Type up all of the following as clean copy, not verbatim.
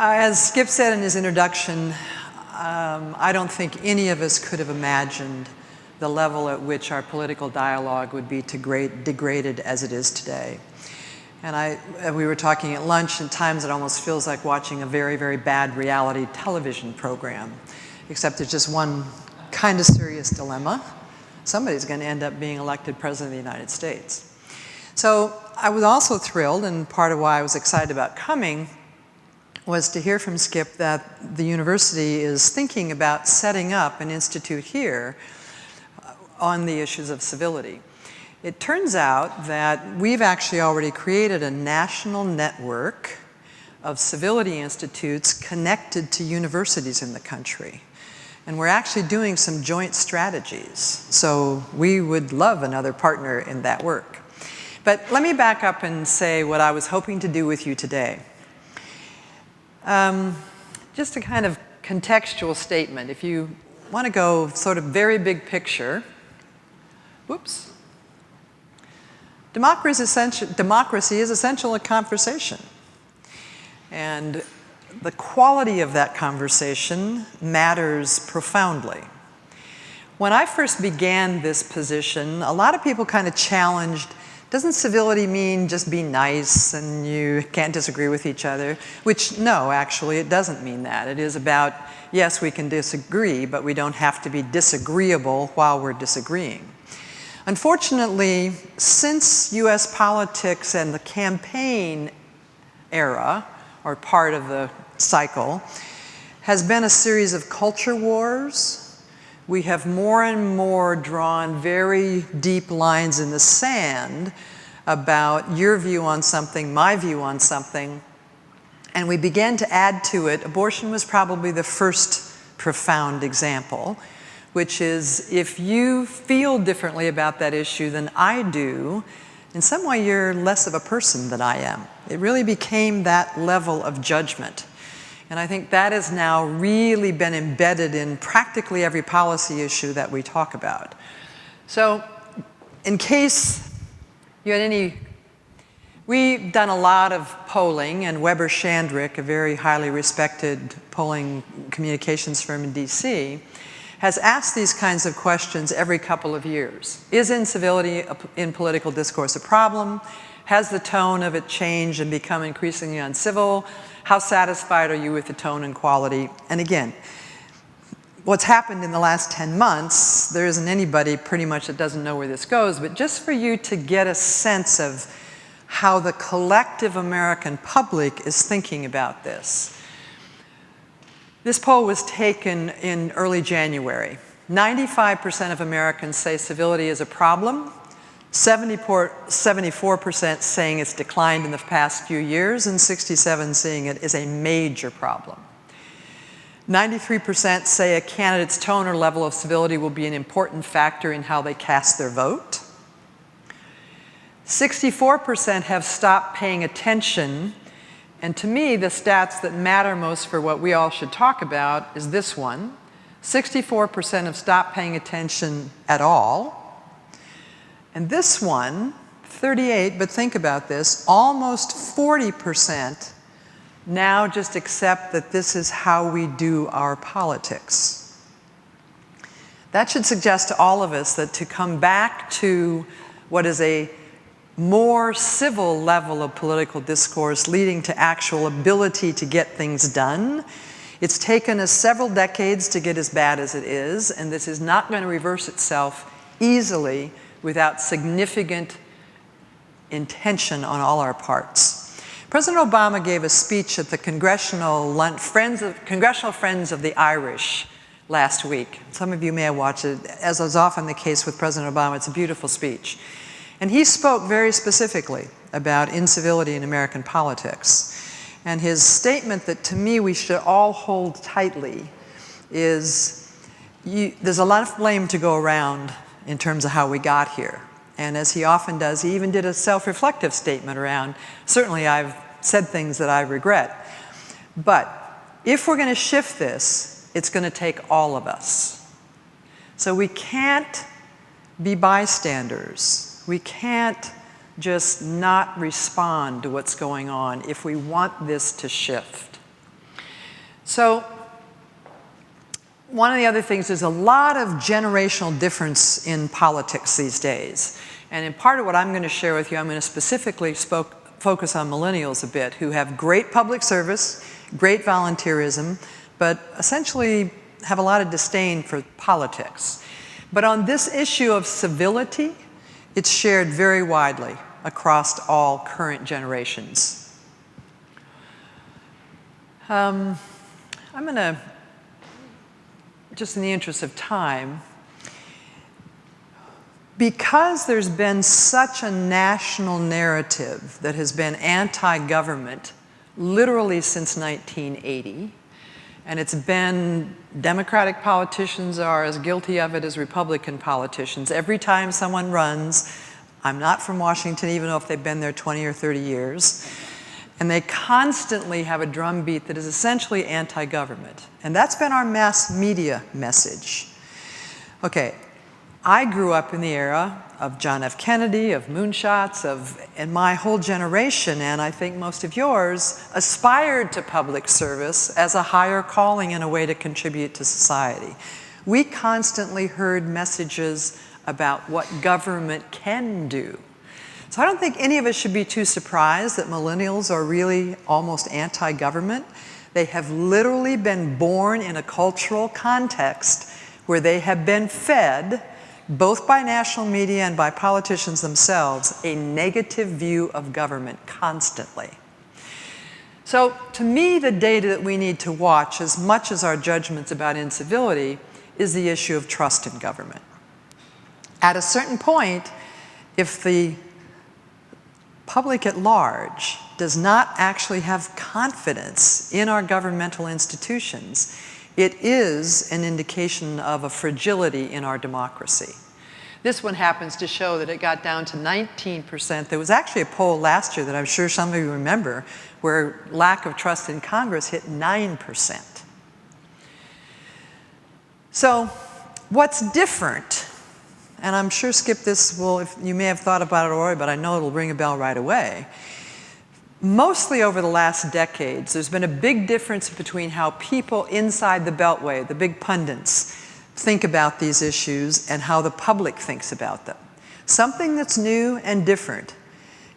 As Skip said in his introduction, I don't think any of us could have imagined the level at which our political dialogue would be degraded as it is today. And we were talking at lunch, and at times it almost feels like watching a very, very bad reality television program, except there's just one kind of serious dilemma. Somebody's going to end up being elected President of the United States. So I was also thrilled, and part of why I was excited about coming was to hear from Skip that the university is thinking about setting up an institute here on the issues of civility. It turns out that we've actually already created a national network of civility institutes connected to universities in the country. And we're actually doing some joint strategies. So we would love another partner in that work. But let me back up and say what I was hoping to do with you today. Just a kind of contextual statement. If you want to go sort of very big picture, whoops. Democracy is essential to conversation. And the quality of that conversation matters profoundly. When I first began this position, a lot of people kind of challenged, doesn't civility mean just be nice and you can't disagree with each other? Which, no, actually, it doesn't mean that. It is about, yes, we can disagree, but we don't have to be disagreeable while we're disagreeing. Unfortunately, since US politics and the campaign era, or part of the cycle, has been a series of culture wars. We have more and more drawn very deep lines in the sand about your view on something, my view on something, and we began to add to it. Abortion was probably the first profound example, which is if you feel differently about that issue than I do, in some way you're less of a person than I am. It really became that level of judgment. And I think that has now really been embedded in practically every policy issue that we talk about. So in case you had any, we've done a lot of polling, and Weber Shandrick, a very highly respected polling communications firm in DC, has asked these kinds of questions every couple of years. Is incivility in political discourse a problem? Has the tone of it changed and become increasingly uncivil? How satisfied are you with the tone and quality? And again, what's happened in the last 10 months, there isn't anybody pretty much that doesn't know where this goes, but just for you to get a sense of how the collective American public is thinking about this. This poll was taken in early January. 95% of Americans say civility is a problem, 74% saying it's declined in the past few years, and 67% saying it is a major problem. 93% say a candidate's tone or level of civility will be an important factor in how they cast their vote. 64% have stopped paying attention. And to me, the stats that matter most for what we all should talk about is this one. 64% have stopped paying attention at all. And this one, 38, but think about this, almost 40% now just accept that this is how we do our politics. That should suggest to all of us that to come back to what is a more civil level of political discourse leading to actual ability to get things done. It's taken us several decades to get as bad as it is, and this is not going to reverse itself easily without significant intention on all our parts. President Obama gave a speech at the Congressional Friends of the Irish last week. Some of you may have watched it. As is often the case with President Obama, it's a beautiful speech. And he spoke very specifically about incivility in American politics. And his statement that to me we should all hold tightly is there's a lot of blame to go around in terms of how we got here. And as he often does, he even did a self-reflective statement around, certainly I've said things that I regret. But if we're going to shift this, it's going to take all of us. So we can't be bystanders. We can't just not respond to what's going on if we want this to shift. So one of the other things is a lot of generational difference in politics these days. And in part of what I'm going to share with you, I'm going to specifically focus on millennials a bit, who have great public service, great volunteerism, but essentially have a lot of disdain for politics. But on this issue of civility, it's shared very widely across all current generations. I'm going to, just in the interest of time, because there's been such a national narrative that has been anti-government literally since 1980, and it's been, Democratic politicians are as guilty of it as Republican politicians. Every time someone runs, I'm not from Washington, even though if they've been there 20 or 30 years, and they constantly have a drumbeat that is essentially anti-government. And that's been our mass media message. Okay, I grew up in the era of John F. Kennedy, of moonshots, and my whole generation, and I think most of yours, aspired to public service as a higher calling and a way to contribute to society. We constantly heard messages about what government can do. So I don't think any of us should be too surprised that millennials are really almost anti-government. They have literally been born in a cultural context where they have been fed, both by national media and by politicians themselves, a negative view of government constantly. So to me, the data that we need to watch, as much as our judgments about incivility, is the issue of trust in government. At a certain point, if the public at large does not actually have confidence in our governmental institutions, it is an indication of a fragility in our democracy. This one happens to show that it got down to 19%. There was actually a poll last year that I'm sure some of you remember where lack of trust in Congress hit 9%. So what's different? And I'm sure Skip, this will, if you may have thought about it already, but I know it'll ring a bell right away. Mostly over the last decades, there's been a big difference between how people inside the Beltway, the big pundits, think about these issues and how the public thinks about them. Something that's new and different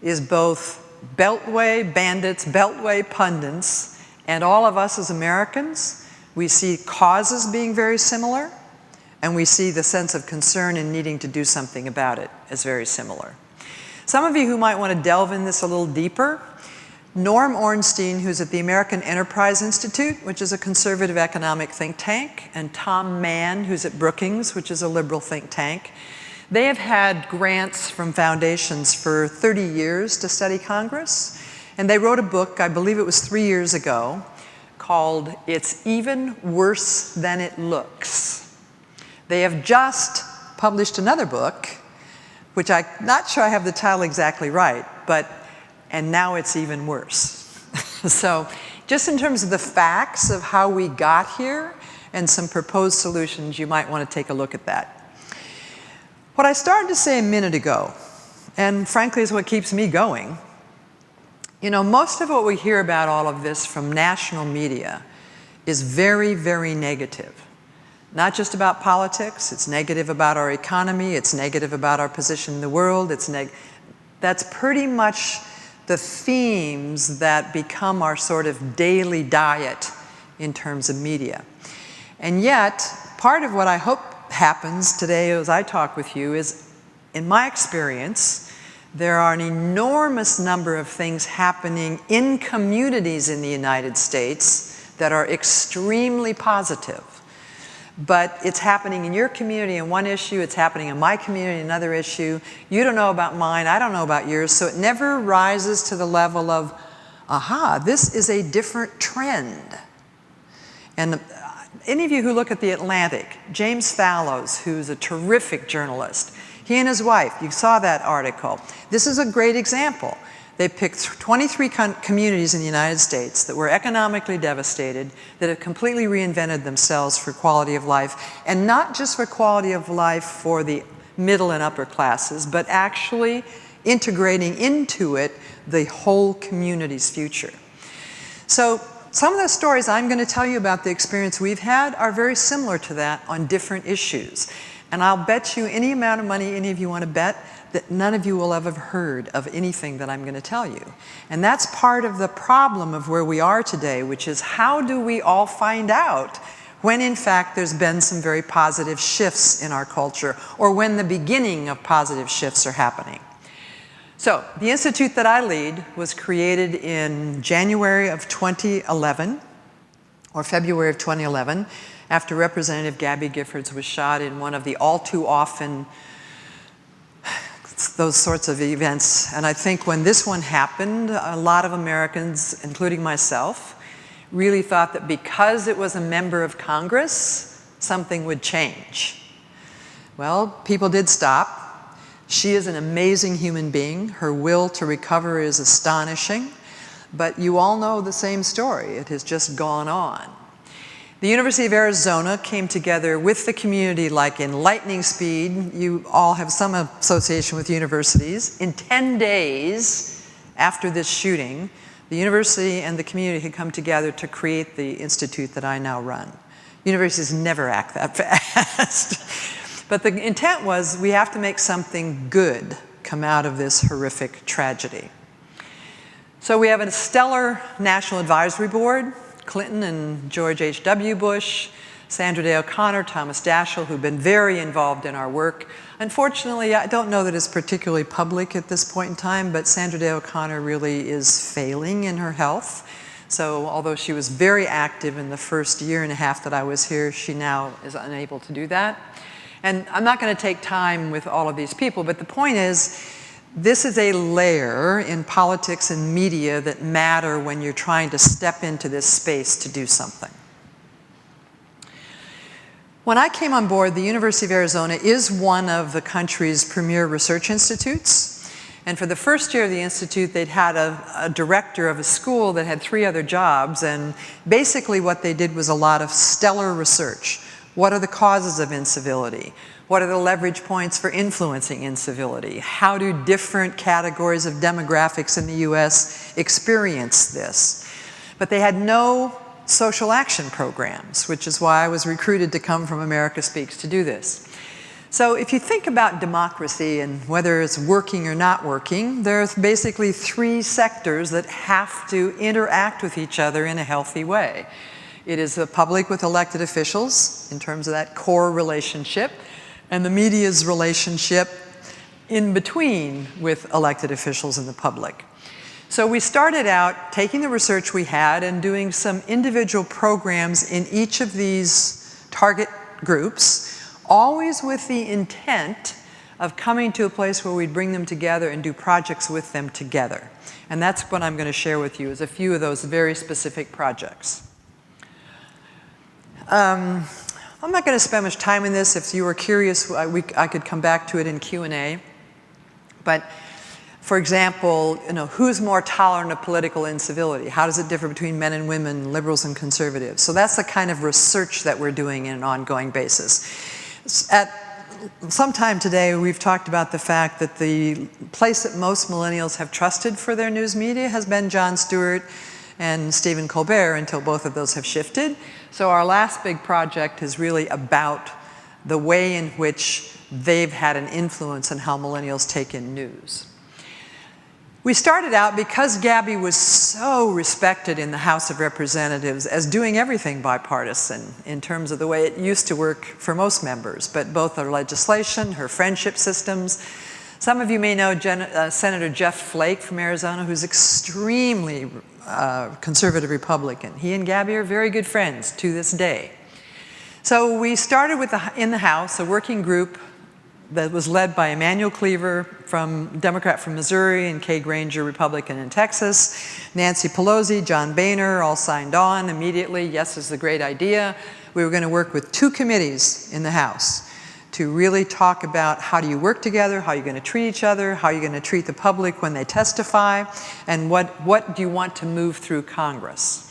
is both Beltway bandits, Beltway pundits, and all of us as Americans. We see causes being very similar, and we see the sense of concern in needing to do something about it as very similar. Some of you who might want to delve in this a little deeper, Norm Ornstein, who's at the American Enterprise Institute, which is a conservative economic think tank, and Tom Mann, who's at Brookings, which is a liberal think tank, they have had grants from foundations for 30 years to study Congress, and they wrote a book, I believe it was 3 years ago, called It's Even Worse Than It Looks. They have just published another book, which I'm not sure I have the title exactly right, and now it's even worse. So just in terms of the facts of how we got here and some proposed solutions, you might want to take a look at that. What I started to say a minute ago, and frankly is what keeps me going, you know, most of what we hear about all of this from national media is very, very negative. Not just about politics, it's negative about our economy, it's negative about our position in the world, that's pretty much the themes that become our sort of daily diet in terms of media. And yet, part of what I hope happens today as I talk with you is, in my experience, there are an enormous number of things happening in communities in the United States that are extremely positive. But it's happening in your community in one issue, it's happening in my community in another issue. You don't know about mine, I don't know about yours, so it never rises to the level of, aha, this is a different trend. And any of you who look at The Atlantic, James Fallows, who's a terrific journalist, he and his wife, you saw that article. This is a great example. They picked 23 communities in the United States that were economically devastated, that have completely reinvented themselves for quality of life, and not just for quality of life for the middle and upper classes, but actually integrating into it the whole community's future. So some of the stories I'm going to tell you about the experience we've had are very similar to that on different issues. And I'll bet you any amount of money any of you want to bet that none of you will have ever heard of anything that I'm going to tell you. And that's part of the problem of where we are today, which is how do we all find out when in fact there's been some very positive shifts in our culture, or when the beginning of positive shifts are happening. So the institute that I lead was created in January of 2011, or February of 2011, after Representative Gabby Giffords was shot in one of the all too often those sorts of events. And I think when this one happened, a lot of Americans, including myself, really thought that because it was a member of Congress, something would change. Well, people did stop. She is an amazing human being. Her will to recover is astonishing. But you all know the same story. It has just gone on. The University of Arizona came together with the community like in lightning speed. You all have some association with universities. In 10 days after this shooting, the university and the community had come together to create the institute that I now run. Universities never act that fast. But the intent was we have to make something good come out of this horrific tragedy. So we have a stellar National Advisory Board. Clinton and George H.W. Bush, Sandra Day O'Connor, Thomas Daschle, who've been very involved in our work. Unfortunately, I don't know that it's particularly public at this point in time, but Sandra Day O'Connor really is failing in her health. So although she was very active in the first year and a half that I was here, she now is unable to do that. And I'm not going to take time with all of these people, but the point is, this is a layer in politics and media that matter when you're trying to step into this space to do something. When I came on board, the University of Arizona is one of the country's premier research institutes. And for the first year of the institute, they'd had a director of a school that had 3 other jobs. And basically what they did was a lot of stellar research. What are the causes of incivility? What are the leverage points for influencing incivility? How do different categories of demographics in the US experience this? But they had no social action programs, which is why I was recruited to come from AmericaSpeaks to do this. So if you think about democracy and whether it's working or not working, there's basically 3 sectors that have to interact with each other in a healthy way. It is the public with elected officials in terms of that core relationship, and the media's relationship in between with elected officials and the public. So we started out taking the research we had and doing some individual programs in each of these target groups, always with the intent of coming to a place where we'd bring them together and do projects with them together. And that's what I'm going to share with you, is a few of those very specific projects. I'm not going to spend much time in this. If you were curious, I could come back to it in Q&A. But for example, who's more tolerant of political incivility? How does it differ between men and women, liberals and conservatives? So that's the kind of research that we're doing in an ongoing basis. At some time today, we've talked about the fact that the place that most millennials have trusted for their news media has been Jon Stewart and Stephen Colbert, until both of those have shifted. So our last big project is really about the way in which they've had an influence on how millennials take in news. We started out because Gabby was so respected in the House of Representatives as doing everything bipartisan in terms of the way it used to work for most members, but both her legislation, her friendship systems. Some of you may know Senator Jeff Flake from Arizona, who's extremely conservative Republican. He and Gabby are very good friends to this day. So we started with in the House a working group that was led by Emanuel Cleaver, Democrat from Missouri, and Kay Granger, Republican in Texas. Nancy Pelosi, John Boehner, all signed on immediately. Yes, this is a great idea. We were going to work with 2 committees in the House to really talk about how do you work together, how you're going to treat each other, how you're going to treat the public when they testify, and what do you want to move through Congress.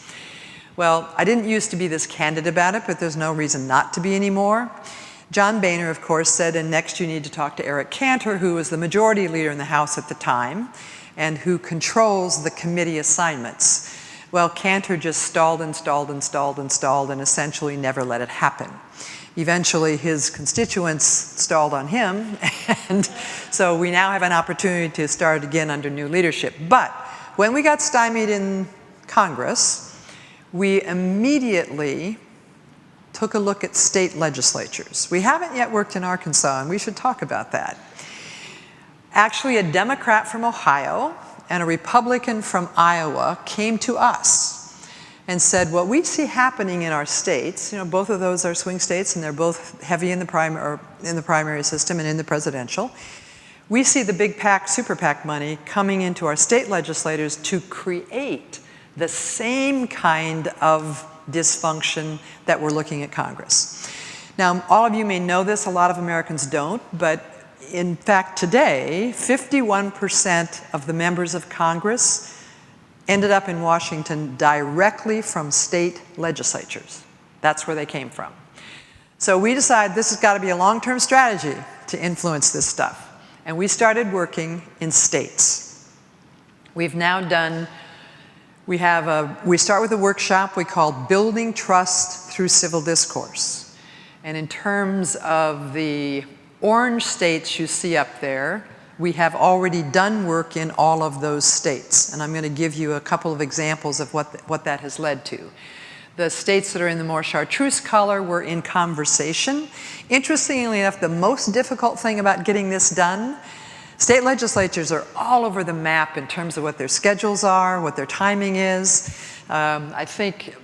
Well, I didn't used to be this candid about it, but there's no reason not to be anymore. John Boehner, of course, said, and next you need to talk to Eric Cantor, who was the majority leader in the House at the time, and who controls the committee assignments. Well, Cantor just stalled and stalled and stalled and stalled and essentially never let it happen. Eventually, his constituents stalled on him, and so we now have an opportunity to start again under new leadership. But when we got stymied in Congress, we immediately took a look at state legislatures. We haven't yet worked in Arkansas, and we should talk about that. Actually, a Democrat from Ohio and a Republican from Iowa came to us and said, what we see happening in our states, both of those are swing states and they're both heavy in the primary system and in the presidential. We see the big PAC, super PAC money coming into our state legislators to create the same kind of dysfunction that we're looking at Congress. Now, all of you may know this, a lot of Americans don't, but in fact today, 51% of the members of Congress ended up in Washington directly from state legislatures. That's where they came from. So we decided this has got to be a long-term strategy to influence this stuff. And we started working in states. We've now done, we start with a workshop we call Building Trust Through Civil Discourse. And in terms of the orange states you see up there, we have already done work in all of those states. And I'm going to give you a couple of examples of what that has led to. The states that are in the more chartreuse color were in conversation. Interestingly enough, the most difficult thing about getting this done, state legislatures are all over the map in terms of what their schedules are, what their timing is. I think,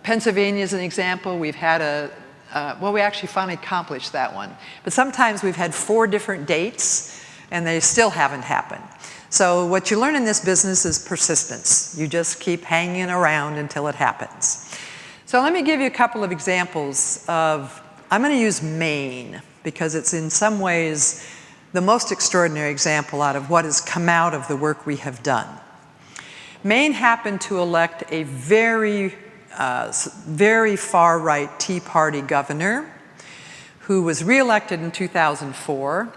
Pennsylvania is an example. We've had well, we actually finally accomplished that one. But sometimes we've had 4 different dates, and they still haven't happened. So what you learn in this business is persistence. You just keep hanging around until it happens. So let me give you a couple of examples of, I'm going to use Maine, because it's in some ways the most extraordinary example out of what has come out of the work we have done. Maine happened to elect a very far-right Tea Party governor who was reelected in 2004.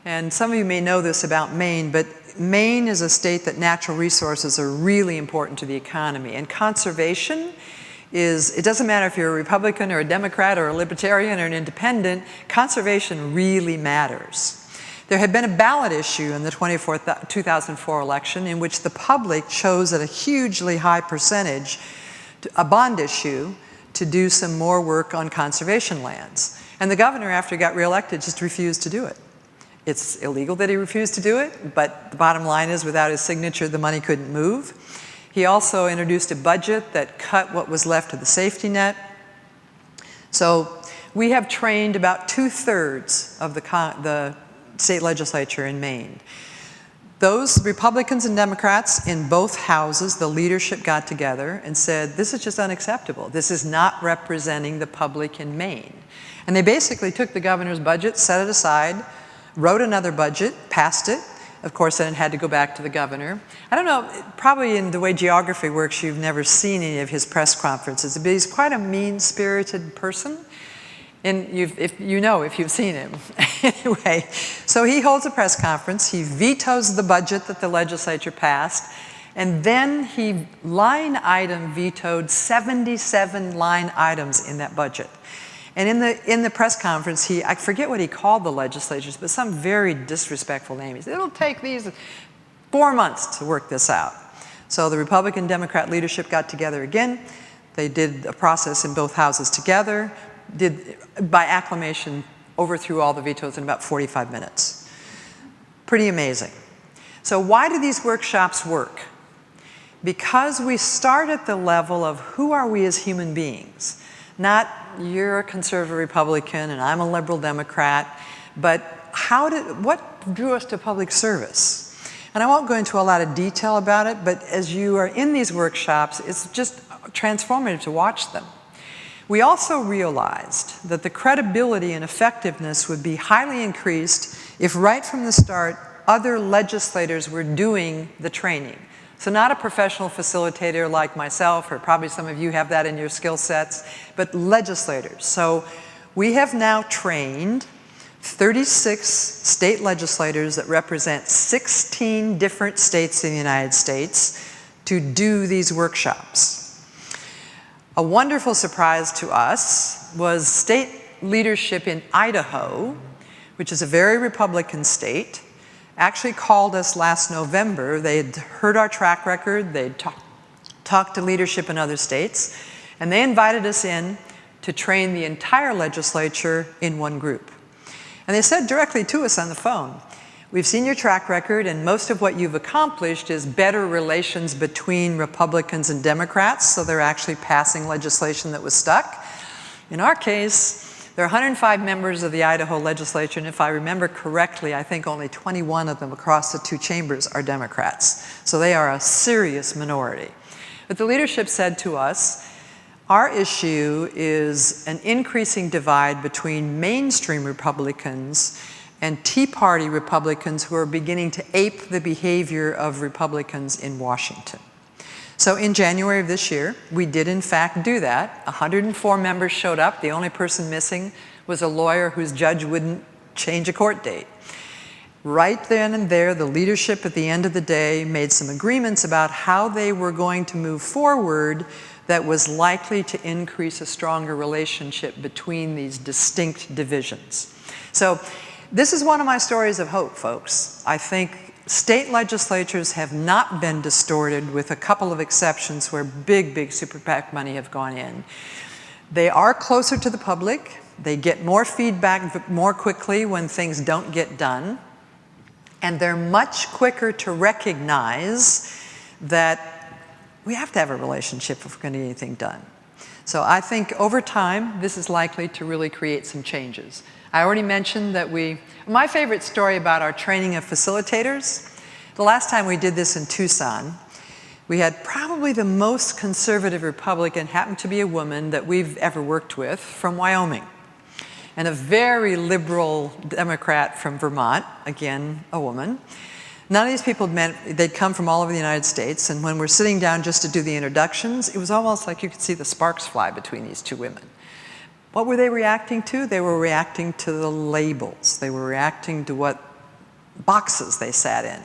And some of you may know this about Maine, but Maine is a state that natural resources are really important to the economy. And conservation is, it doesn't matter if you're a Republican or a Democrat or a Libertarian or an Independent, conservation really matters. There had been a ballot issue in the 2004 election in which the public chose at a hugely high percentage a bond issue to do some more work on conservation lands. And the governor, after he got reelected, just refused to do it. It's illegal that he refused to do it, but the bottom line is without his signature, the money couldn't move. He also introduced a budget that cut what was left of the safety net. So we have trained about 2/3 of the state legislature in Maine. Those Republicans and Democrats in both houses, the leadership got together and said, this is just unacceptable. This is not representing the public in Maine. And they basically took the governor's budget, set it aside, wrote another budget, passed it. Of course, then it had to go back to the governor. I don't know, probably in the way geography works, you've never seen any of his press conferences, but he's quite a mean-spirited person. And if you've seen him. Anyway, so he holds a press conference, he vetoes the budget that the legislature passed, and then he line item vetoed 77 line items in that budget. And in the press conference, I forget what he called the legislatures, but some very disrespectful name. He said, it'll take these 4 months to work this out. So the Republican-Democrat leadership got together again. They did a process in both houses together, by acclamation, overthrew all the vetoes in about 45 minutes. Pretty amazing. So why do these workshops work? Because we start at the level of who are we as human beings? Not you're a conservative Republican and I'm a liberal Democrat, but what drew us to public service? And I won't go into a lot of detail about it, but as you are in these workshops, it's just transformative to watch them. We also realized that the credibility and effectiveness would be highly increased if right from the start, other legislators were doing the training. So not a professional facilitator like myself, or probably some of you have that in your skill sets, but legislators. So we have now trained 36 state legislators that represent 16 different states in the United States to do these workshops. A wonderful surprise to us was state leadership in Idaho, which is a very Republican state, actually called us last November. They had heard our track record, they'd talked to leadership in other states, and they invited us in to train the entire legislature in one group. And they said directly to us on the phone, we've seen your track record, and most of what you've accomplished is better relations between Republicans and Democrats, so they're actually passing legislation that was stuck. In our case, there are 105 members of the Idaho legislature, and if I remember correctly, I think only 21 of them across the two chambers are Democrats. So they are a serious minority. But the leadership said to us, our issue is an increasing divide between mainstream Republicans and Tea Party Republicans who are beginning to ape the behavior of Republicans in Washington. So in January of this year, we did in fact do that. 104 members showed up. The only person missing was a lawyer whose judge wouldn't change a court date. Right then and there, the leadership at the end of the day made some agreements about how they were going to move forward that was likely to increase a stronger relationship between these distinct divisions. So this is one of my stories of hope, folks. I think state legislatures have not been distorted, with a couple of exceptions where big super PAC money have gone in. They are closer to the public. They get more feedback more quickly when things don't get done. And they're much quicker to recognize that we have to have a relationship if we're going to get anything done. So I think over time, this is likely to really create some changes. I already mentioned that my favorite story about our training of facilitators, the last time we did this in Tucson, we had probably the most conservative Republican, happened to be a woman that we've ever worked with, from Wyoming, and a very liberal Democrat from Vermont, again, a woman. None of these people they'd come from all over the United States, and when we're sitting down just to do the introductions, it was almost like you could see the sparks fly between these two women. What were they reacting to? They were reacting to the labels. They were reacting to what boxes they sat in.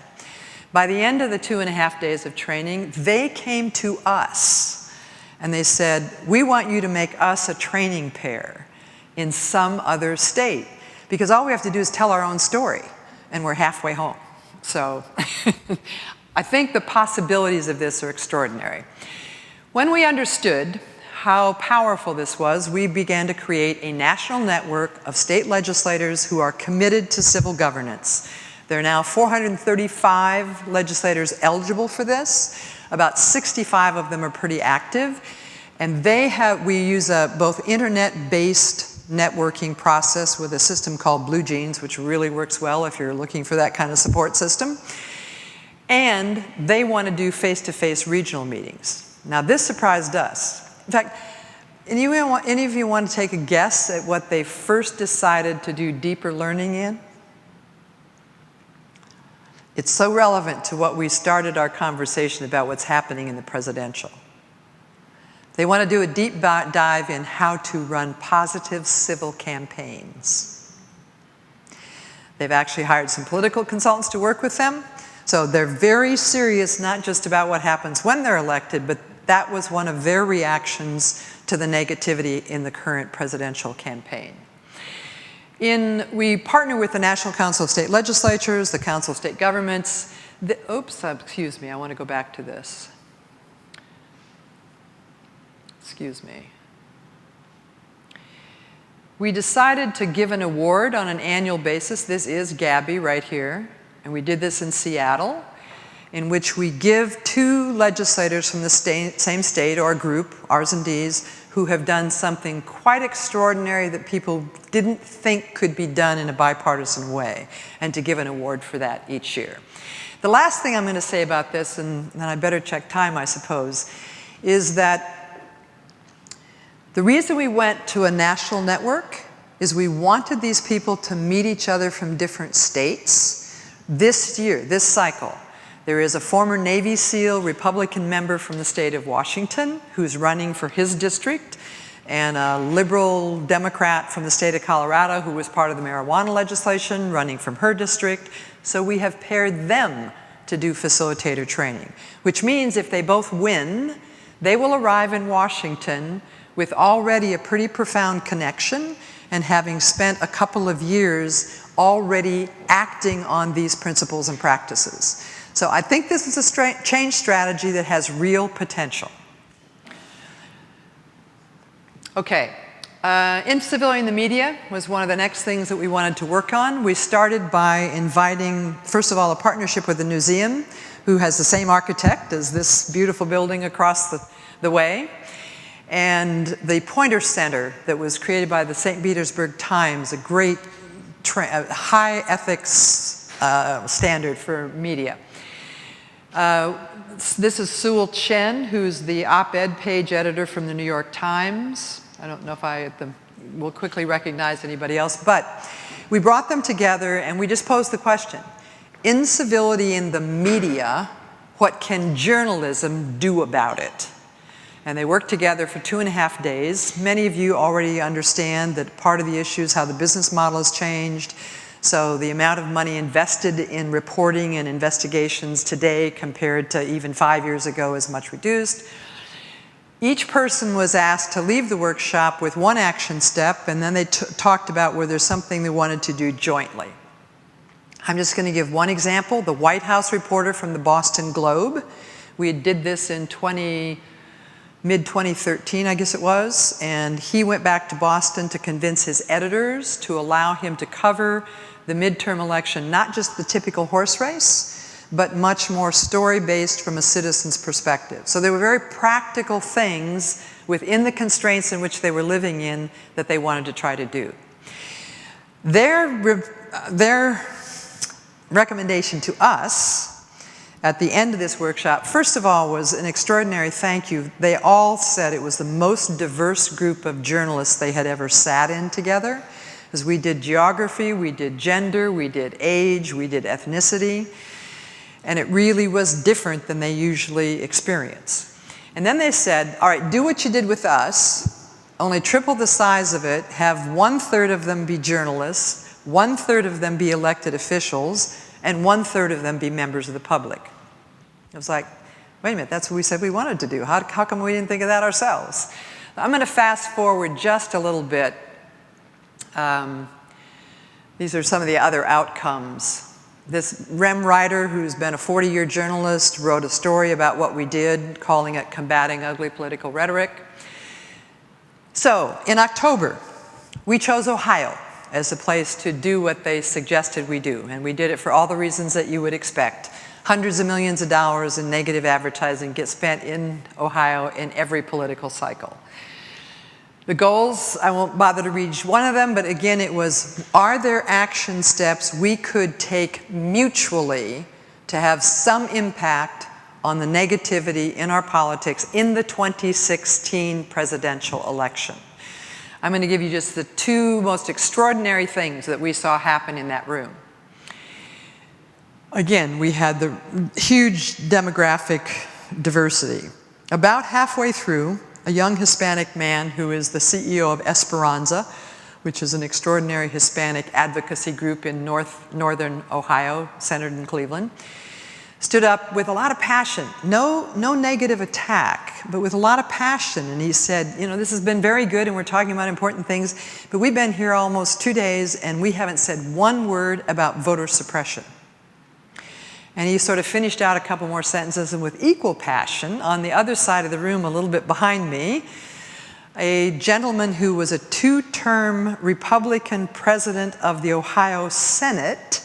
By the end of the 2.5 days of training, they came to us and they said, we want you to make us a training pair in some other state, because all we have to do is tell our own story and we're halfway home. So I think the possibilities of this are extraordinary. When we understood how powerful this was, we began to create a national network of state legislators who are committed to civil governance. There are now 435 legislators eligible for this. About 65 of them are pretty active. And we use a both internet-based networking process with a system called Blue Jeans, which really works well if you're looking for that kind of support system. And they want to do face-to-face regional meetings. Now, this surprised us. In fact, any of you want to take a guess at what they first decided to do deeper learning in? It's so relevant to what we started our conversation about what's happening in the presidential. They want to do a deep dive in how to run positive civil campaigns. They've actually hired some political consultants to work with them. So they're very serious, not just about what happens when they're elected, but that was one of their reactions to the negativity in the current presidential campaign. We partner with the National Council of State Legislatures, the Council of State Governments. Excuse me, I want to go back to this. Excuse me. We decided to give an award on an annual basis. This is Gabby right here. And we did this in Seattle, in which we give 2 legislators from the same state or group, R's and D's, who have done something quite extraordinary that people didn't think could be done in a bipartisan way, and to give an award for that each year. The last thing I'm going to say about this, and then I better check time, I suppose, is that the reason we went to a national network is we wanted these people to meet each other from different states. This year, this cycle, there is a former Navy SEAL Republican member from the state of Washington who's running for his district, and a liberal Democrat from the state of Colorado who was part of the marijuana legislation running from her district. So we have paired them to do facilitator training, which means if they both win, they will arrive in Washington with already a pretty profound connection and having spent a couple of years already acting on these principles and practices. So I think this is a change strategy that has real potential. Okay, incivility in the media was one of the next things that we wanted to work on. We started by inviting, first of all, a partnership with the museum, who has the same architect as this beautiful building across the way, and the Pointer Center that was created by the St. Petersburg Times, a great high ethics standard for media. This is Sewell Chen, who's the op-ed page editor from the New York Times. I don't know if I will quickly recognize anybody else, but we brought them together and we just posed the question, incivility in the media, what can journalism do about it? And they worked together for 2.5 days. Many of you already understand that part of the issue is how the business model has changed. So the amount of money invested in reporting and investigations today compared to even 5 years ago is much reduced. Each person was asked to leave the workshop with one action step, and then they talked about whether there's something they wanted to do jointly. I'm just going to give one example. The White House reporter from the Boston Globe. We did this in mid-2013, I guess it was, and he went back to Boston to convince his editors to allow him to cover the midterm election, not just the typical horse race, but much more story-based from a citizen's perspective. So there were very practical things within the constraints in which they were living in that they wanted to try to do. Their recommendation to us at the end of this workshop, first of all, was an extraordinary thank you. They all said it was the most diverse group of journalists they had ever sat in together, because we did geography, we did gender, we did age, we did ethnicity, and it really was different than they usually experience. And then they said, all right, do what you did with us, only triple the size of it, have 1/3 of them be journalists, 1/3 of them be elected officials, and 1/3 of them be members of the public. It was like, wait a minute, that's what we said we wanted to do. How come we didn't think of that ourselves? I'm going to fast forward just a little bit. These are some of the other outcomes. This Rem writer, who's been a 40-year journalist, wrote a story about what we did, calling it Combating Ugly Political Rhetoric. So, in October, we chose Ohio as the place to do what they suggested we do, and we did it for all the reasons that you would expect. Hundreds of millions of dollars in negative advertising get spent in Ohio in every political cycle. The goals, I won't bother to read one of them, but again it was, are there action steps we could take mutually to have some impact on the negativity in our politics in the 2016 presidential election? I'm going to give you just the two most extraordinary things that we saw happen in that room. Again, we had the huge demographic diversity. About halfway through, a young Hispanic man who is the CEO of Esperanza, which is an extraordinary Hispanic advocacy group in northern Ohio, centered in Cleveland, stood up with a lot of passion. No negative attack, but with a lot of passion. And he said, you know, this has been very good and we're talking about important things, but we've been here almost 2 days and we haven't said one word about voter suppression. And he sort of finished out a couple more sentences, and with equal passion, on the other side of the room, a little bit behind me, a gentleman who was a 2-term Republican president of the Ohio Senate,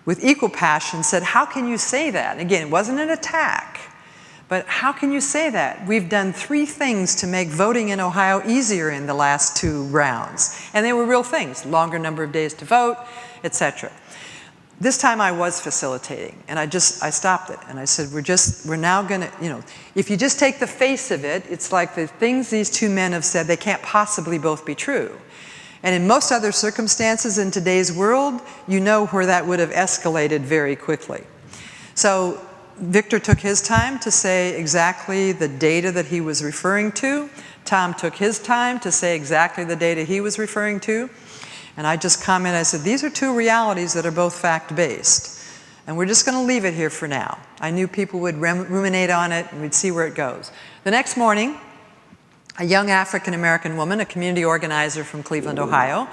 with equal passion said, how can you say that? And again, it wasn't an attack, but how can you say that? We've done 3 things to make voting in Ohio easier in the last 2 rounds. And they were real things, longer number of days to vote, etc. This time I was facilitating, and I stopped it, and I said, we're now gonna, you know, if you just take the face of it, it's like the things these 2 men have said, they can't possibly both be true. And in most other circumstances in today's world, you know where that would have escalated very quickly. So Victor took his time to say exactly the data that he was referring to. Tom took his time to say exactly the data he was referring to. And I just commented, I said, these are 2 realities that are both fact-based. And we're just going to leave it here for now. I knew people would ruminate on it and we'd see where it goes. The next morning, a young African-American woman, a community organizer from Cleveland, Ohio,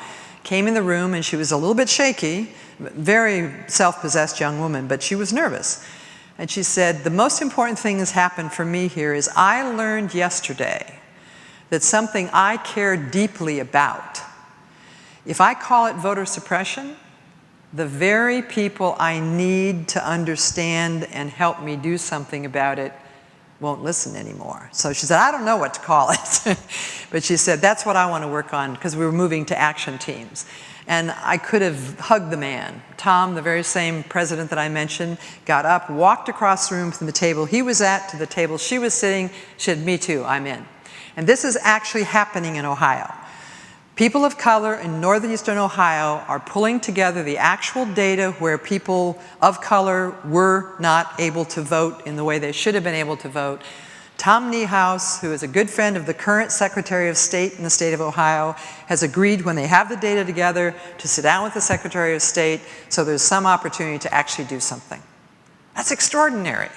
came in the room, and she was a little bit shaky, very self-possessed young woman, but she was nervous. And she said, the most important thing that's happened for me here is I learned yesterday that something I care deeply about, if I call it voter suppression, the very people I need to understand and help me do something about it won't listen anymore. So she said, I don't know what to call it. But she said, that's what I want to work on, because we were moving to action teams. And I could have hugged the man. Tom, the very same president that I mentioned, got up, walked across the room from the table he was at to the table she was sitting. She said, me too, I'm in. And this is actually happening in Ohio. People of color in northeastern Ohio are pulling together the actual data where people of color were not able to vote in the way they should have been able to vote. Tom Niehaus, who is a good friend of the current Secretary of State in the state of Ohio, has agreed when they have the data together to sit down with the Secretary of State so there's some opportunity to actually do something. That's extraordinary.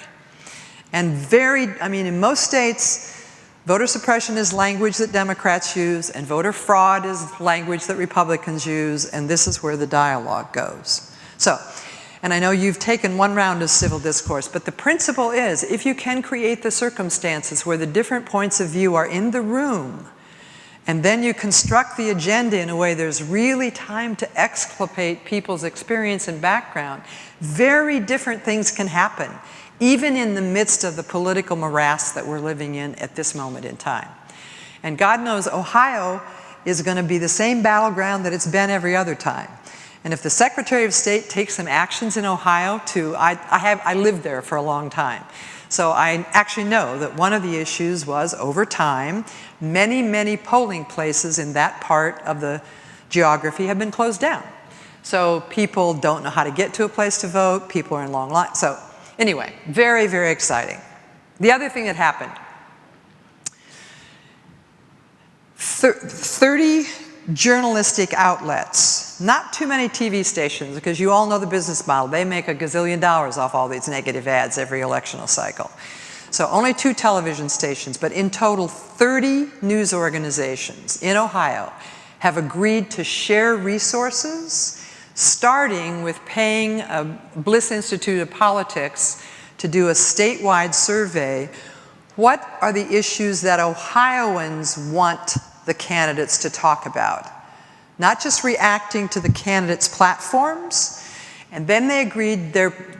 And in most states, voter suppression is language that Democrats use, and voter fraud is language that Republicans use, and this is where the dialogue goes. So, and I know you've taken one round of civil discourse, but the principle is, if you can create the circumstances where the different points of view are in the room, and then you construct the agenda in a way there's really time to exculpate people's experience and background, very different things can happen, even in the midst of the political morass that we're living in at this moment in time. And God knows Ohio is going to be the same battleground that it's been every other time. And if the Secretary of State takes some actions in Ohio I lived there for a long time. So I actually know that one of the issues was, over time, many, many polling places in that part of the geography have been closed down. So people don't know how to get to a place to vote, people are in long lines. So anyway, very, very exciting. The other thing that happened, 30 journalistic outlets, not too many TV stations, because you all know the business model. They make $1 gazillion off all these negative ads every electional cycle. So only 2 television stations, but in total 30 news organizations in Ohio have agreed to share resources, starting with paying Bliss Institute of Politics to do a statewide survey. What are the issues that Ohioans want the candidates to talk about? Not just reacting to the candidates' platforms. And then they agreed,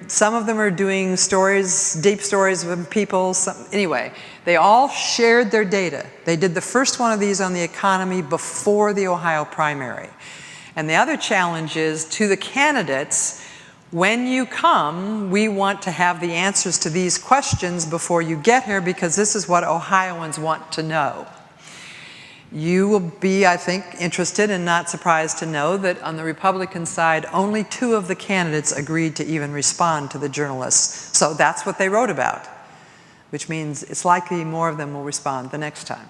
some of them are doing stories, deep stories with people. Anyway, they all shared their data. They did the first one of these on the economy before the Ohio primary. And the other challenge is to the candidates, when you come, we want to have the answers to these questions before you get here, because this is what Ohioans want to know. You will be, I think, interested and not surprised to know that on the Republican side, only 2 of the candidates agreed to even respond to the journalists. So that's what they wrote about, which means it's likely more of them will respond the next time.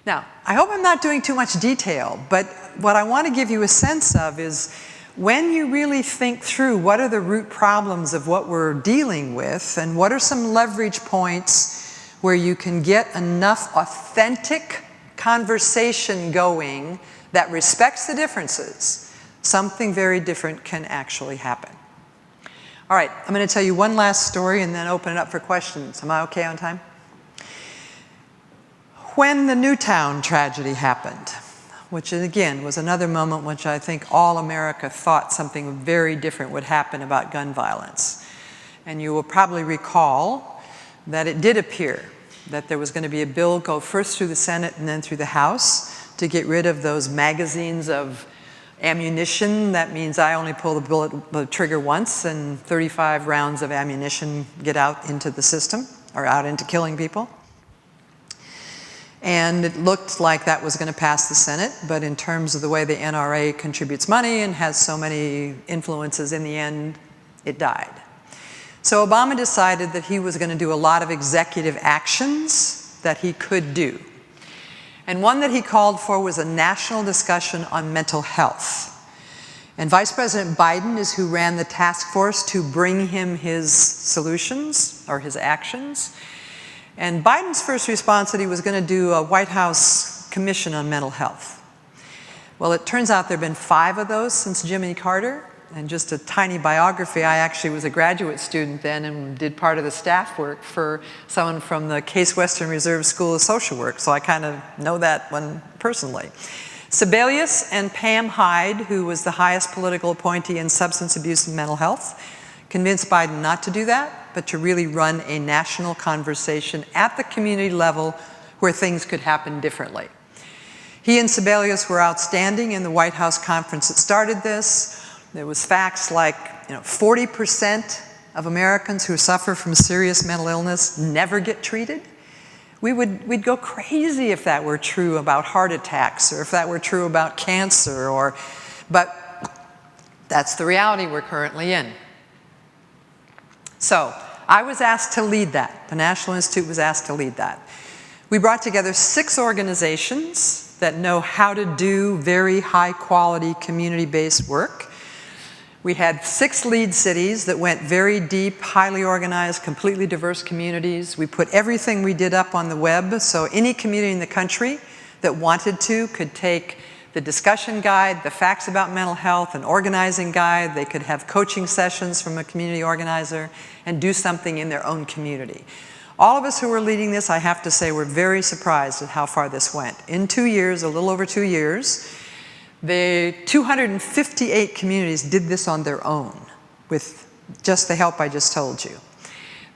Now, I hope I'm not doing too much detail, but what I want to give you a sense of is when you really think through what are the root problems of what we're dealing with, and what are some leverage points where you can get enough authentic conversation going that respects the differences, something very different can actually happen. All right, I'm going to tell you one last story and then open it up for questions. Am I okay on time? When the Newtown tragedy happened, which again was another moment which I think all America thought something very different would happen about gun violence. And you will probably recall that it did appear that there was going to be a bill go first through the Senate and then through the House to get rid of those magazines of ammunition. That means I only pull the trigger once and 35 rounds of ammunition get out into the system, or out into killing people. And it looked like that was going to pass the Senate, but in terms of the way the NRA contributes money and has so many influences, in the end, it died. So Obama decided that he was going to do a lot of executive actions that he could do. And one that he called for was a national discussion on mental health. And Vice President Biden is who ran the task force to bring him his solutions or his actions. And Biden's first response that he was going to do a White House commission on mental health. Well, it turns out there have been 5 of those since Jimmy Carter. And just a tiny biography, I actually was a graduate student then and did part of the staff work for someone from the Case Western Reserve School of Social Work, so I kind of know that one personally. Sebelius and Pam Hyde, who was the highest political appointee in substance abuse and mental health, convinced Biden not to do that, but to really run a national conversation at the community level where things could happen differently. He and Sebelius were outstanding in the White House conference that started this. There was facts like 40% of Americans who suffer from serious mental illness never get treated. We'd go crazy if that were true about heart attacks or if that were true about cancer, but that's the reality we're currently in. So I was asked to lead that. The National Institute was asked to lead that. We brought together 6 organizations that know how to do very high quality community-based work. We had 6 lead cities that went very deep, highly organized, completely diverse communities. We put everything we did up on the web, so any community in the country that wanted to could take the discussion guide, the facts about mental health, an organizing guide. They could have coaching sessions from a community organizer and do something in their own community. All of us who were leading this, I have to say, were very surprised at how far this went. In 2 years, a little over 2 years, the 258 communities did this on their own with just the help I just told you.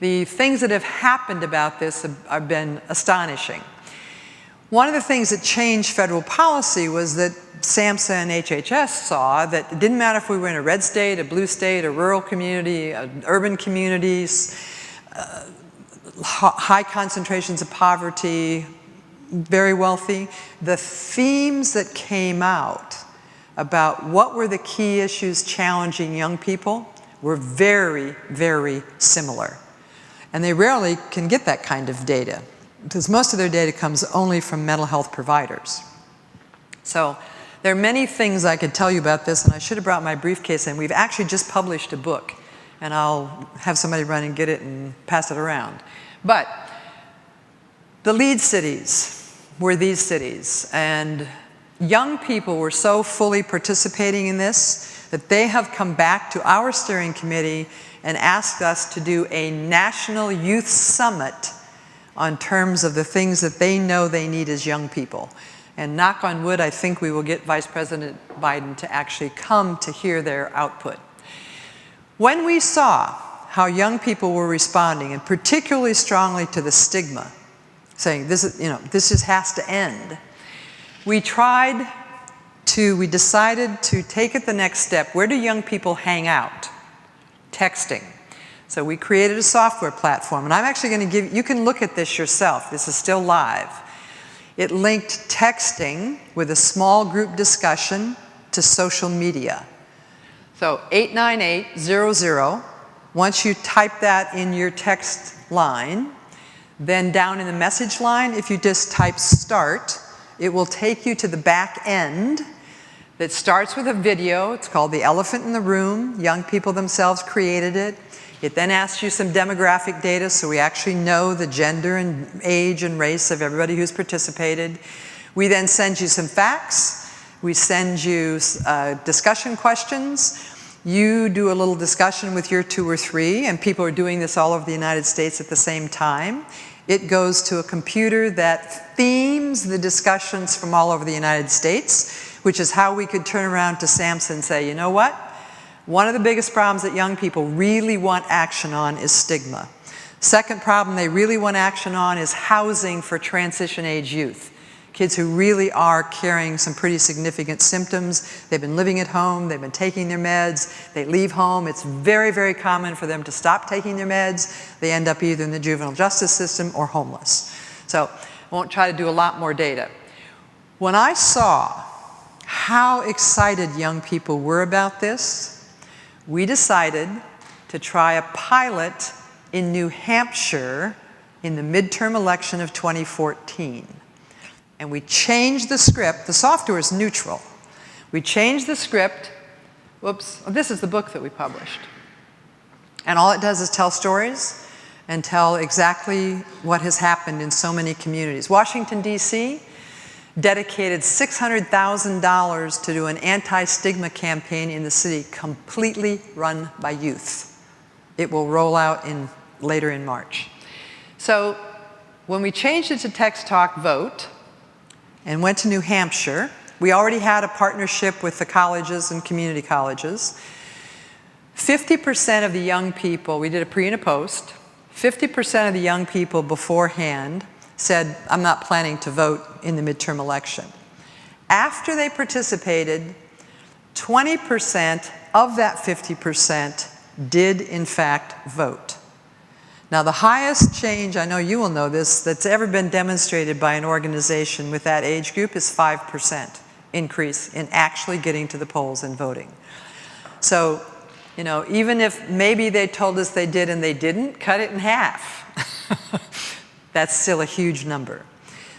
The things that have happened about this have been astonishing. One of the things that changed federal policy was that SAMHSA and HHS saw that it didn't matter if we were in a red state, a blue state, a rural community, urban communities, high concentrations of poverty, very wealthy. The themes that came out about what were the key issues challenging young people were very, very similar. And they rarely can get that kind of data because most of their data comes only from mental health providers. So there are many things I could tell you about this, and I should have brought my briefcase in. We've actually just published a book, and I'll have somebody run and get it and pass it around. But the lead cities were these cities, and young people were so fully participating in this that they have come back to our steering committee and asked us to do a national youth summit on terms of the things that they know they need as young people. And knock on wood, I think we will get Vice President Biden to actually come to hear their output. When we saw how young people were responding, and particularly strongly to the stigma, saying this just has to end, we decided to take it the next step. Where do young people hang out? Texting. So we created a software platform, and I'm actually going to give, you can look at this yourself. This is still live. It linked texting with a small group discussion to social media. So 89800, once you type that in your text line, then down in the message line, if you just type start, it will take you to the back end that starts with a video. It's called The Elephant in the Room. Young people themselves created it. It then asks you some demographic data, so we actually know the gender and age and race of everybody who's participated. We then send you some facts. We send you discussion questions. You do a little discussion with your 2 or 3, and people are doing this all over the United States at the same time. It goes to a computer that themes the discussions from all over the United States, which is how we could turn around to SAMHSA and say, you know what? One of the biggest problems that young people really want action on is stigma. Second problem they really want action on is housing for transition age youth. Kids who really are carrying some pretty significant symptoms. They've been living at home, they've been taking their meds, they leave home. It's very, very common for them to stop taking their meds. They end up either in the juvenile justice system or homeless. So I won't try to do a lot more data. When I saw how excited young people were about this, we decided to try a pilot in New Hampshire in the midterm election of 2014. And we changed the script. The software is neutral. We changed the script Whoops. This is the book that we published. And all it does is tell stories and tell exactly what has happened in so many communities. Washington, D.C. dedicated $600,000 to do an anti-stigma campaign in the city completely run by youth. It will roll out later in March. So when we changed it to Text Talk Vote and went to New Hampshire, we already had a partnership with the colleges and community colleges. 50% of the young people, we did a pre and a post, 50% of the young people beforehand said, I'm not planning to vote in the midterm election. After they participated, 20% of that 50% did in fact vote. Now the highest change, I know you will know this, that's ever been demonstrated by an organization with that age group is 5% increase in actually getting to the polls and voting. So, you know, even if maybe they told us they did and they didn't, cut it in half. That's still a huge number.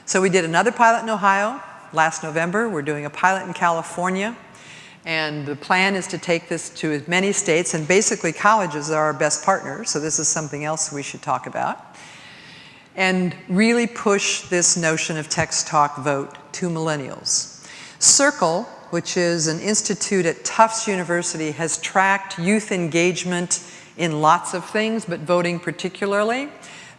So we did another pilot in Ohio last November. We're doing a pilot in California. And the plan is to take this to as many states. And basically, colleges are our best partners. So this is something else we should talk about. And really push this notion of text, talk, vote to millennials. Circle, which is an institute at Tufts University, has tracked youth engagement in lots of things, but voting particularly.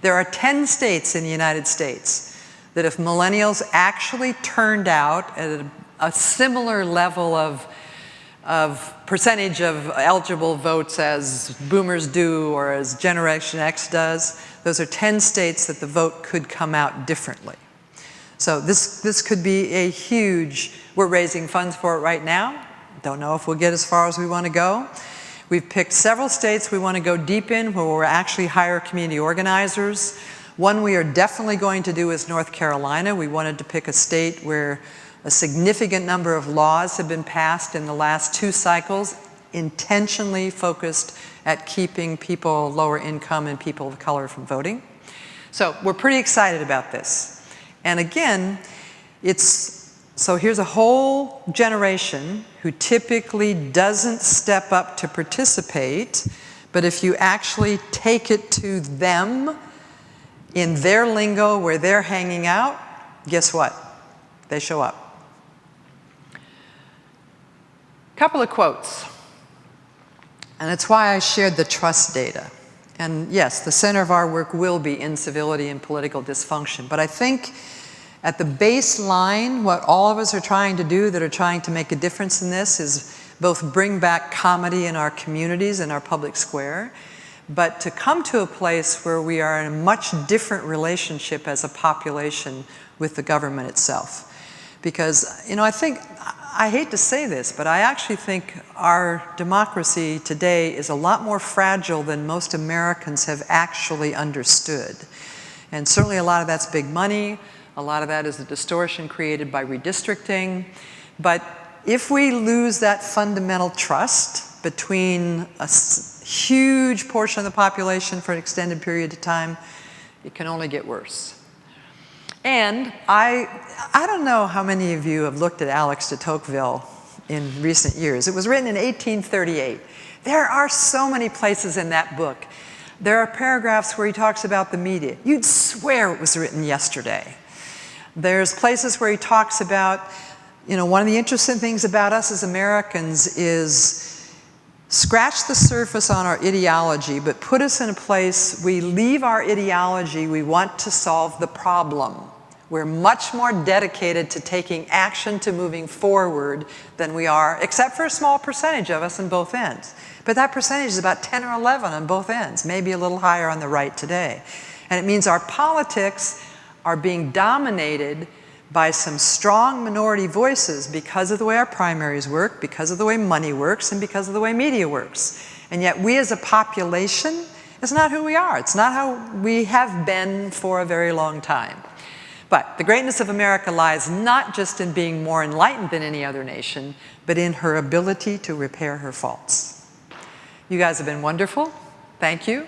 There are 10 states in the United States that if millennials actually turned out at a similar level of percentage of eligible votes as boomers do or as Generation X does, those are 10 states that the vote could come out differently. So this could be a huge, we're raising funds for it right now. Don't know if we'll get as far as we want to go. We've picked several states we want to go deep in where we'll actually hire community organizers. One we are definitely going to do is North Carolina. We wanted to pick a state where a significant number of laws have been passed in the last 2 cycles, intentionally focused at keeping people lower income and people of color from voting. So we're pretty excited about this. And again, so here's a whole generation who typically doesn't step up to participate, but if you actually take it to them in their lingo where they're hanging out, guess what? They show up. Couple of quotes. And that's why I shared the trust data. And yes, the center of our work will be incivility and political dysfunction. But I think at the baseline, what all of us are trying to do that are trying to make a difference in this is both bring back comedy in our communities and our public square, but to come to a place where we are in a much different relationship as a population with the government itself. Because, you know, I hate to say this, but I actually think our democracy today is a lot more fragile than most Americans have actually understood. And certainly a lot of that's big money. A lot of that is the distortion created by redistricting. But if we lose that fundamental trust between a huge portion of the population for an extended period of time, it can only get worse. And I don't know how many of you have looked at Alex de Tocqueville in recent years. It was written in 1838. There are so many places in that book. There are paragraphs where he talks about the media. You'd swear it was written yesterday. There's places where he talks about, you know, one of the interesting things about us as Americans is scratch the surface on our ideology, but put us in a place we leave our ideology, we want to solve the problem. We're much more dedicated to taking action, to moving forward than we are, except for a small percentage of us on both ends. But that percentage is about 10 or 11 on both ends, maybe a little higher on the right today. And it means our politics are being dominated by some strong minority voices because of the way our primaries work, because of the way money works, and because of the way media works. And yet we as a population, it's not who we are. It's not how we have been for a very long time. But the greatness of America lies not just in being more enlightened than any other nation, but in her ability to repair her faults. You guys have been wonderful. Thank you.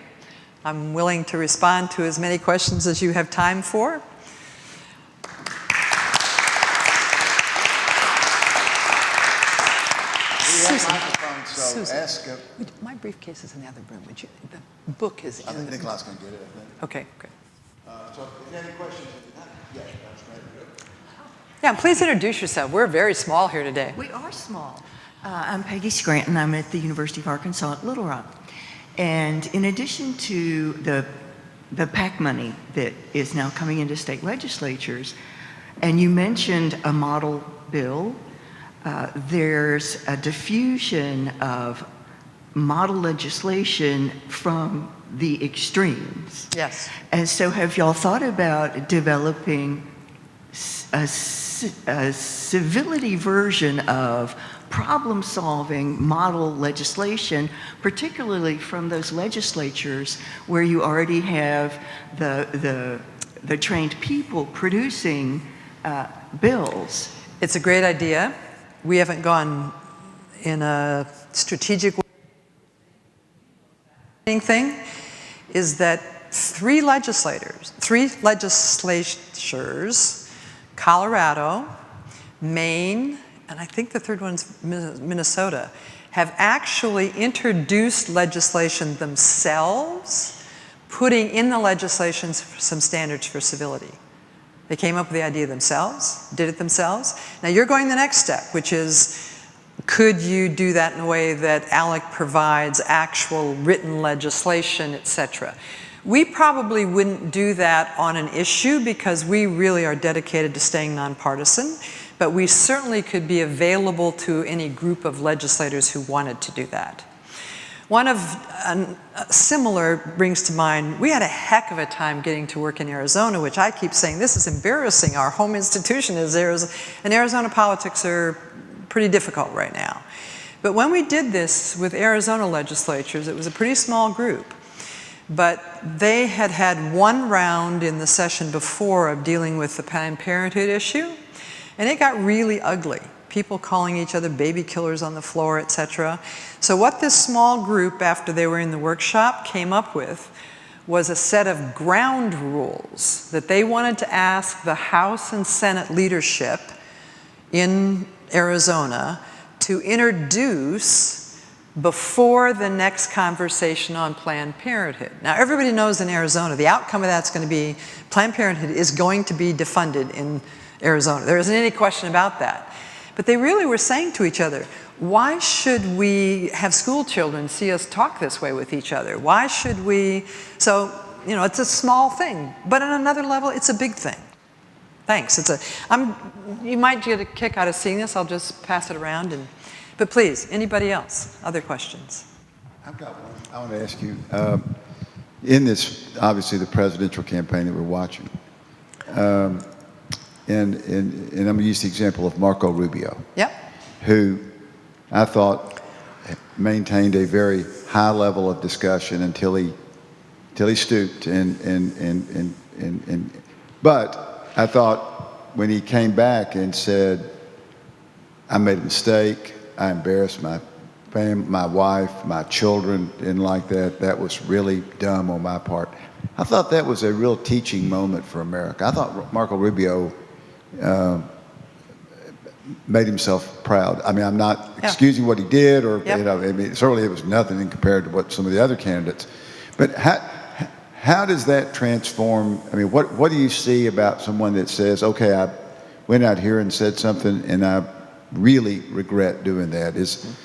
I'm willing to respond to as many questions as you have time for. We have microphones Susan, ask. my briefcase is in the other room. Would you? The book is. I think Nicholas can get it. I think. Okay, great. So, if you have any questions, yeah, that's right. Yeah, please introduce yourself. We're very small here today. We are small. I'm Peggy Scranton. I'm at the University of Arkansas at Little Rock. And in addition to the PAC money that is now coming into state legislatures, and you mentioned a model bill, there's a diffusion of model legislation from the extremes. Yes. And so have y'all thought about developing a civility version of problem-solving model legislation, particularly from those legislatures where you already have the trained people producing bills? It's a great idea. We haven't gone in a strategic way. Thing is that three legislatures, Colorado, Maine, and I think the third one's Minnesota, have actually introduced legislation themselves, putting in the legislation some standards for civility. They came up with the idea themselves, did it themselves. Now you're going the next step, which is, could you do that in a way that ALEC provides actual written legislation, et cetera? We probably wouldn't do that on an issue because we really are dedicated to staying nonpartisan, but we certainly could be available to any group of legislators who wanted to do that. One of similar brings to mind, we had a heck of a time getting to work in Arizona, which I keep saying, this is embarrassing. Our home institution is Arizona, and Arizona politics are pretty difficult right now. But when we did this with Arizona legislatures, it was a pretty small group. But they had had one round in the session before of dealing with the Planned Parenthood issue, and it got really ugly. People calling each other baby killers on the floor, et cetera. So what this small group, after they were in the workshop, came up with was a set of ground rules that they wanted to ask the House and Senate leadership in Arizona to introduce before the next conversation on Planned Parenthood. Now, everybody knows in Arizona, the outcome of that's going to be Planned Parenthood is going to be defunded in Arizona. There isn't any question about that. But they really were saying to each other, why should we have school children see us talk this way with each other? Why should we? So, you know, it's a small thing, but on another level, it's a big thing. Thanks. You might get a kick out of seeing this. I'll just pass it around. But please, anybody else? Other questions? I've got one. I want to ask you, in this, obviously, the presidential campaign that we're watching, and I'm going to use the example of Marco Rubio, yep, who I thought maintained a very high level of discussion until he stooped but I thought when he came back and said, I made a mistake, I embarrassed my family, my wife, my children, didn't like that, that was really dumb on my part. I thought that was a real teaching moment for America. I thought Marco Rubio made himself proud. I mean, I'm not excusing what he did, or you know, I mean, certainly it was nothing compared to what some of the other candidates. But how does that transform? I mean, what do you see about someone that says, okay, I went out here and said something, and I really regret doing that? Is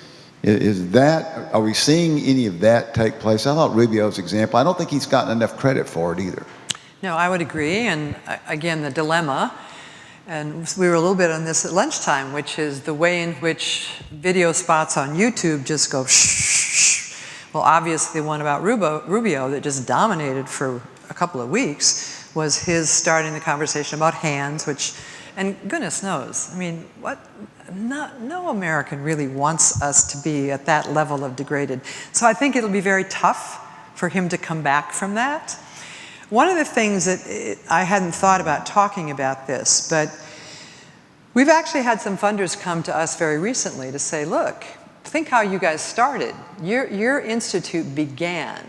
that, are we seeing any of that take place? I thought Rubio's example, I don't think he's gotten enough credit for it either. No, I would agree. And again, the dilemma, and we were a little bit on this at lunchtime, which is the way in which video spots on YouTube just go shh. Well, obviously the one about Rubio that just dominated for a couple of weeks was his starting the conversation about hands, which, and goodness knows, I mean, no American really wants us to be at that level of degraded. So I think it'll be very tough for him to come back from that. One of the things that I hadn't thought about talking about this, but we've actually had some funders come to us very recently to say, look, think how you guys started. Your institute began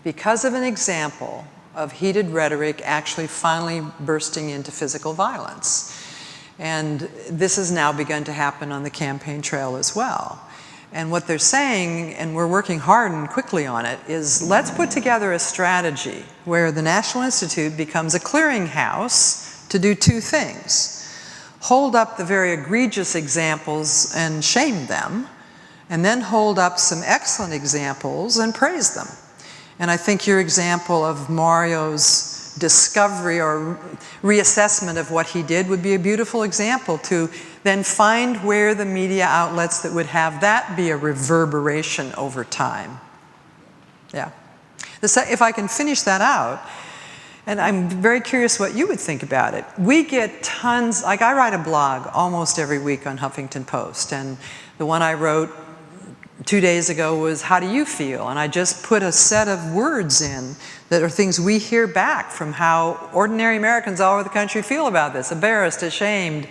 because of an example of heated rhetoric actually finally bursting into physical violence. And this has now begun to happen on the campaign trail as well. And what they're saying, and we're working hard and quickly on it, is let's put together a strategy where the National Institute becomes a clearinghouse to do two things. Hold up the very egregious examples and shame them, and then hold up some excellent examples and praise them. And I think your example of Mario's discovery or reassessment of what he did would be a beautiful example to then find where the media outlets that would have that be a reverberation over time. Yeah. If I can finish that out, and I'm very curious what you would think about it. We get tons, like I write a blog almost every week on Huffington Post, and the one I wrote 2 days ago was, how do you feel? And I just put a set of words in that are things we hear back from how ordinary Americans all over the country feel about this: embarrassed, ashamed,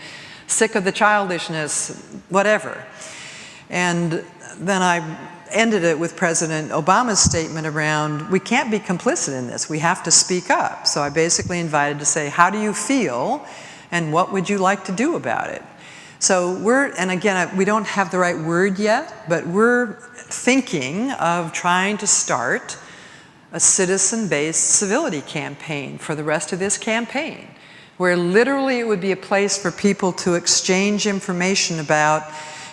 sick of the childishness, whatever. And then I ended it with President Obama's statement around, we can't be complicit in this, we have to speak up. So I basically invited to say, how do you feel, and what would you like to do about it? So and again, we don't have the right word yet, but we're thinking of trying to start a citizen-based civility campaign for the rest of this campaign, where literally it would be a place for people to exchange information about,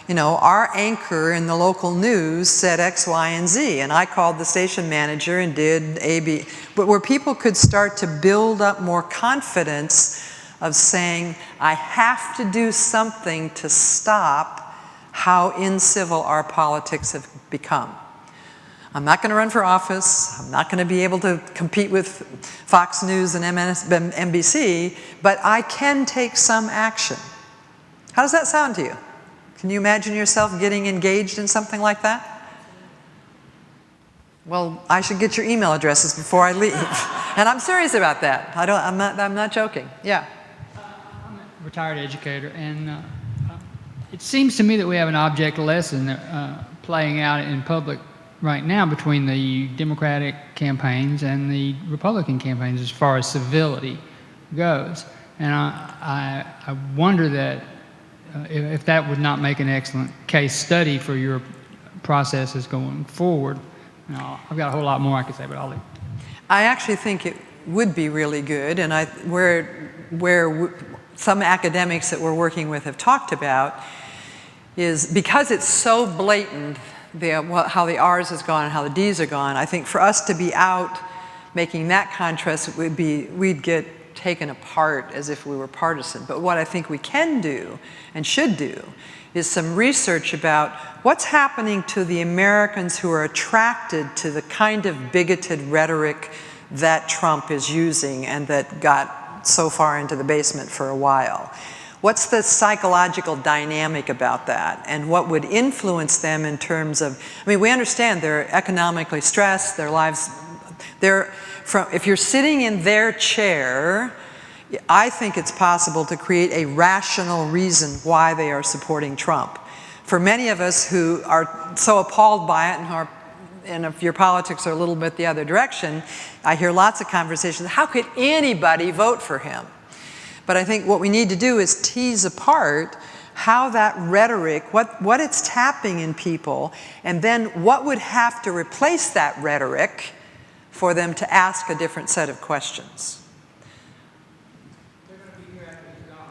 you know, our anchor in the local news said X, Y, and Z, and I called the station manager and did A, B, but where people could start to build up more confidence of saying, I have to do something to stop how incivil our politics have become. I'm not going to run for office. I'm not going to be able to compete with Fox News and NBC, but I can take some action. How does that sound to you? Can you imagine yourself getting engaged in something like that? Well, I should get your email addresses before I leave. And I'm serious about that. I'm not joking. Yeah. I'm a retired educator, and it seems to me that we have an object lesson playing out in public right now between the Democratic campaigns and the Republican campaigns as far as civility goes. And I wonder that if that would not make an excellent case study for your processes going forward. Now, I've got a whole lot more I could say, but I'll leave. I actually think it would be really good, and where some academics that we're working with have talked about is because it's so blatant, how the R's has gone and how the D's are gone. I think for us to be out making that contrast we'd get taken apart as if we were partisan. But what I think we can do and should do is some research about what's happening to the Americans who are attracted to the kind of bigoted rhetoric that Trump is using and that got so far into the basement for a while. What's the psychological dynamic about that, and what would influence them in terms of, I mean, we understand they're economically stressed, their lives, if you're sitting in their chair, I think it's possible to create a rational reason why they are supporting Trump. For many of us who are so appalled by it and if your politics are a little bit the other direction, I hear lots of conversations, how could anybody vote for him? But I think what we need to do is tease apart how that rhetoric, what it's tapping in people, and then what would have to replace that rhetoric for them to ask a different set of questions. They're going to be here after he's gone.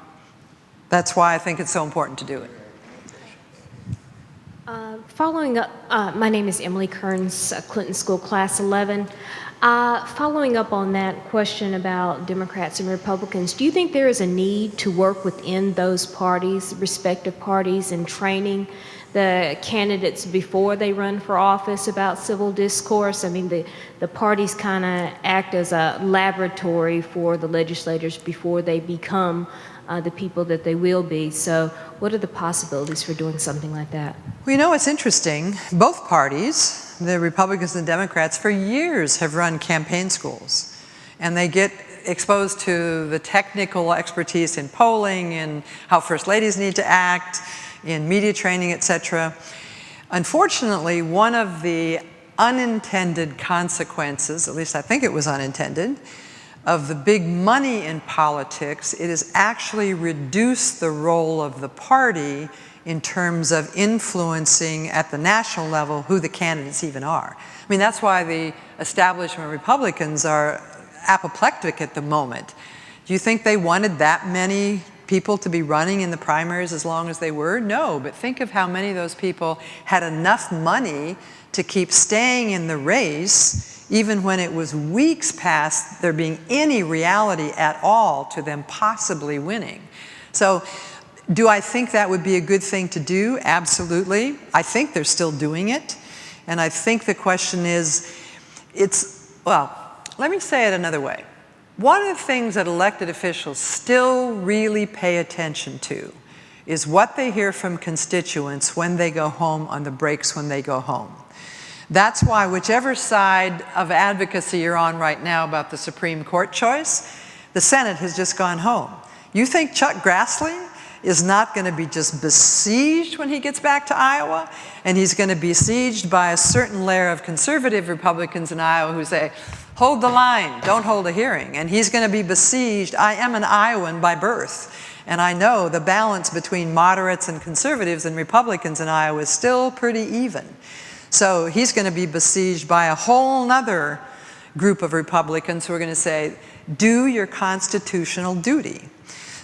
That's why I think it's so important to do it. Following up, my name is Emily Kearns, Clinton School Class 11. Following up on that question about Democrats and Republicans, do you think there is a need to work within those parties, respective parties, in training the candidates before they run for office about civil discourse? I mean, the parties kind of act as a laboratory for the legislators before they become the people that they will be. So what are the possibilities for doing something like that? Well, you know, it's interesting. Both parties, the Republicans and Democrats, for years have run campaign schools. And they get exposed to the technical expertise in polling and how first ladies need to act, in media training, etc. Unfortunately, one of the unintended consequences, at least I think it was unintended, of the big money in politics, it has actually reduced the role of the party in terms of influencing at the national level who the candidates even are. I mean, that's why the establishment Republicans are apoplectic at the moment. Do you think they wanted that many people to be running in the primaries as long as they were? No, but think of how many of those people had enough money to keep staying in the race even when it was weeks past there being any reality at all to them possibly winning. So do I think that would be a good thing to do? Absolutely. I think they're still doing it. And I think the question is, well, let me say it another way. One of the things that elected officials still really pay attention to is what they hear from constituents when they go home on the breaks when they go home. That's why whichever side of advocacy you're on right now about the Supreme Court choice, the Senate has just gone home. You think Chuck Grassley is not going to be just besieged when he gets back to Iowa, and he's going to be besieged by a certain layer of conservative Republicans in Iowa who say, hold the line, don't hold a hearing. And he's going to be besieged. I am an Iowan by birth, and I know the balance between moderates and conservatives and Republicans in Iowa is still pretty even. So he's going to be besieged by a whole nother group of Republicans who are going to say, do your constitutional duty.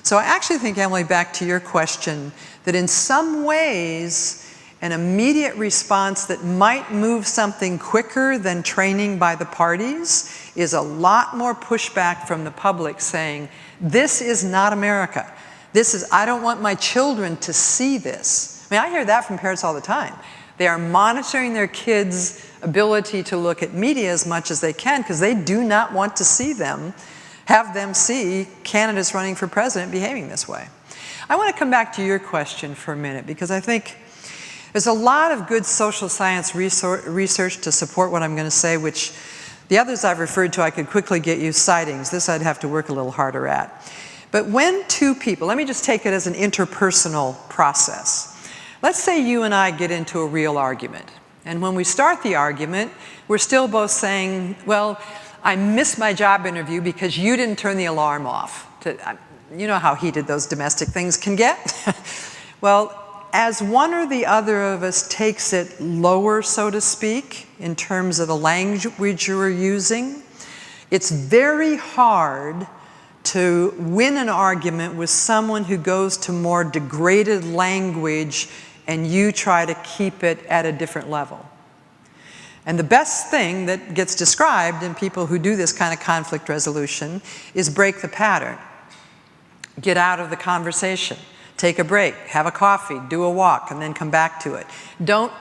So I actually think, Emily, back to your question, that in some ways, an immediate response that might move something quicker than training by the parties is a lot more pushback from the public saying, this is not America. I don't want my children to see this. I mean, I hear that from parents all the time. They are monitoring their kids' ability to look at media as much as they can because they do not want to have them see candidates running for president behaving this way. I want to come back to your question for a minute because I think there's a lot of good social science research to support what I'm going to say, which the others I've referred to I could quickly get you sightings. This I'd have to work a little harder at. But when two people, let me just take it as an interpersonal process. Let's say you and I get into a real argument. And when we start the argument, we're still both saying, well, I missed my job interview because you didn't turn the alarm off. You know how heated those domestic things can get? Well, as one or the other of us takes it lower, so to speak, in terms of the language you're using, it's very hard to win an argument with someone who goes to more degraded language and you try to keep it at a different level. And the best thing that gets described in people who do this kind of conflict resolution is break the pattern. Get out of the conversation. Take a break, have a coffee, do a walk, and then come back to it. Don't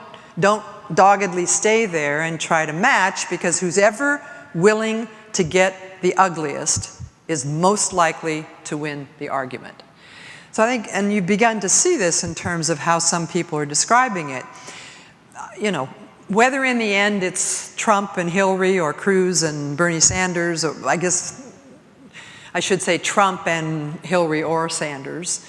doggedly stay there and try to match, because who's ever willing to get the ugliest is most likely to win the argument. So I think, and you've begun to see this in terms of how some people are describing it. Whether in the end it's Trump and Hillary or Cruz and Bernie Sanders, or I guess I should say Trump and Hillary or Sanders,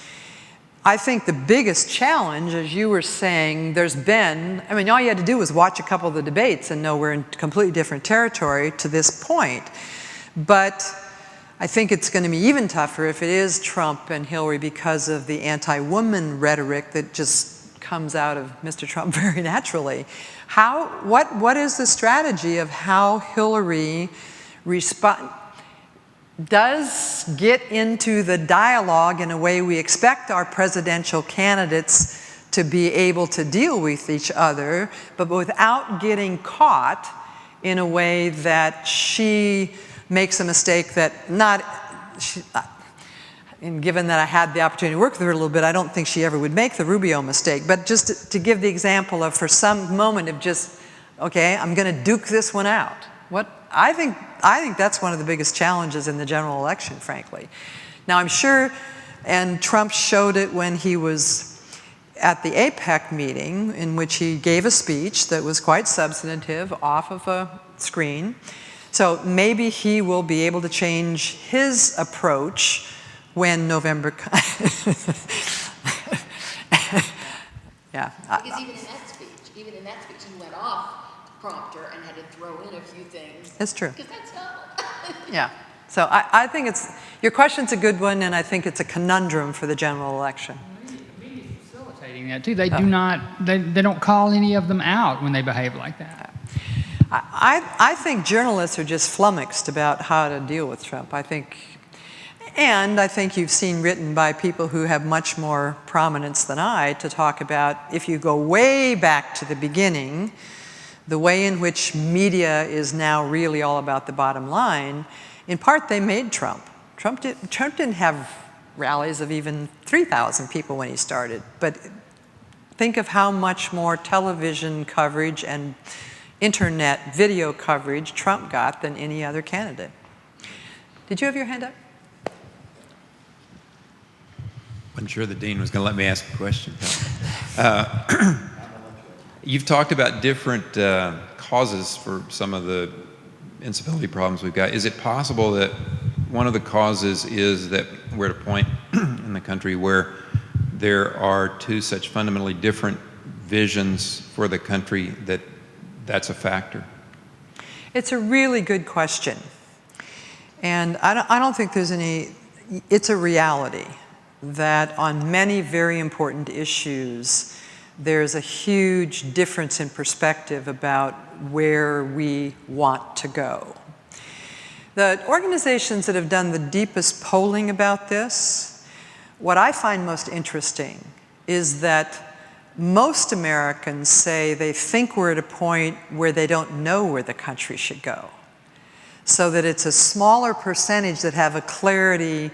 I think the biggest challenge, as you were saying, all you had to do was watch a couple of the debates and know we're in completely different territory to this point. But I think it's going to be even tougher if it is Trump and Hillary because of the anti-woman rhetoric that just comes out of Mr. Trump very naturally. What is the strategy of how Hillary does get into the dialogue in a way we expect our presidential candidates to be able to deal with each other, but without getting caught in a way that she makes a mistake and given that I had the opportunity to work with her a little bit, I don't think she ever would make the Rubio mistake. But just to give the example of, for some moment of just, okay, I'm going to duke this one out. I think that's one of the biggest challenges in the general election, frankly. Now, I'm sure, and Trump showed it when he was at the APEC meeting, in which he gave a speech that was quite substantive off of a screen. So maybe he will be able to change his approach when November comes. Yeah. Because even in that speech, he went off prompter and had to throw in a few things. That's true. Because that's not. Yeah. So I think your question's a good one, and I think it's a conundrum for the general election. Media's facilitating that too. They do not, they don't call any of them out when they behave like that. I think journalists are just flummoxed about how to deal with Trump. I think you've seen written by people who have much more prominence than I to talk about, if you go way back to the beginning, the way in which media is now really all about the bottom line. In part, they made Trump. Trump didn't have rallies of even 3,000 people when he started, but think of how much more television coverage and internet video coverage Trump got than any other candidate. Did you have your hand up? Wasn't sure the dean was going to let me ask a question. You've talked about different causes for some of the incivility problems we've got. Is it possible that one of the causes is that we're at a point in the country where there are two such fundamentally different visions for the country that that's a factor? It's a really good question. And I don't think there's any, it's a reality that on many very important issues, there's a huge difference in perspective about where we want to go. The organizations that have done the deepest polling about this, what I find most interesting is that most Americans say they think we're at a point where they don't know where the country should go. So that it's a smaller percentage that have a clarity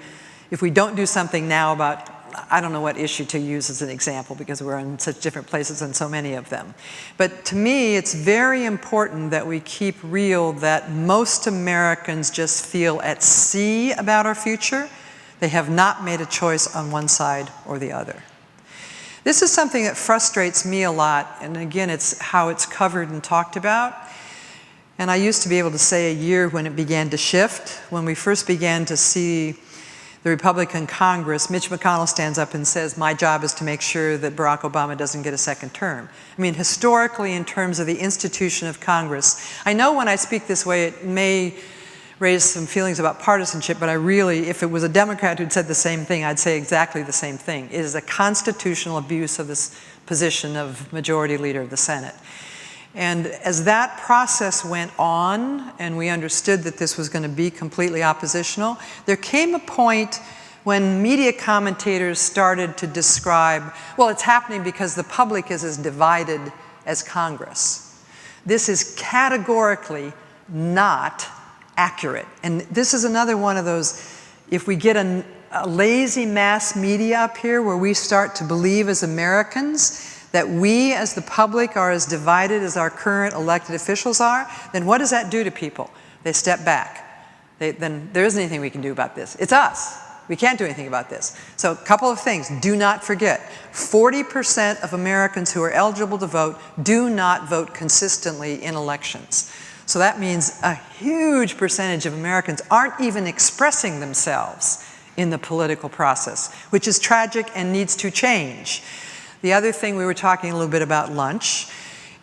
if we don't do something now about, I don't know what issue to use as an example because we're in such different places and so many of them. But to me, it's very important that we keep real that most Americans just feel at sea about our future. They have not made a choice on one side or the other. This is something that frustrates me a lot, and again, it's how it's covered and talked about. And I used to be able to say a year when it began to shift. When we first began to see the Republican Congress, Mitch McConnell stands up and says, my job is to make sure that Barack Obama doesn't get a second term. I mean, historically, in terms of the institution of Congress, I know when I speak this way, it may raise some feelings about partisanship, but I really, if it was a Democrat who'd said the same thing, I'd say exactly the same thing. It is a constitutional abuse of this position of Majority Leader of the Senate. And as that process went on, and we understood that this was going to be completely oppositional, there came a point when media commentators started to describe, well, it's happening because the public is as divided as Congress. This is categorically not accurate. And this is another one of those, if we get a lazy mass media up here where we start to believe as Americans that we as the public are as divided as our current elected officials are, then what does that do to people? They step back. Then there isn't anything we can do about this. It's us. We can't do anything about this. So a couple of things. Do not forget, 40% of Americans who are eligible to vote do not vote consistently in elections. So that means a huge percentage of Americans aren't even expressing themselves in the political process, which is tragic and needs to change. The other thing, we were talking a little bit about lunch.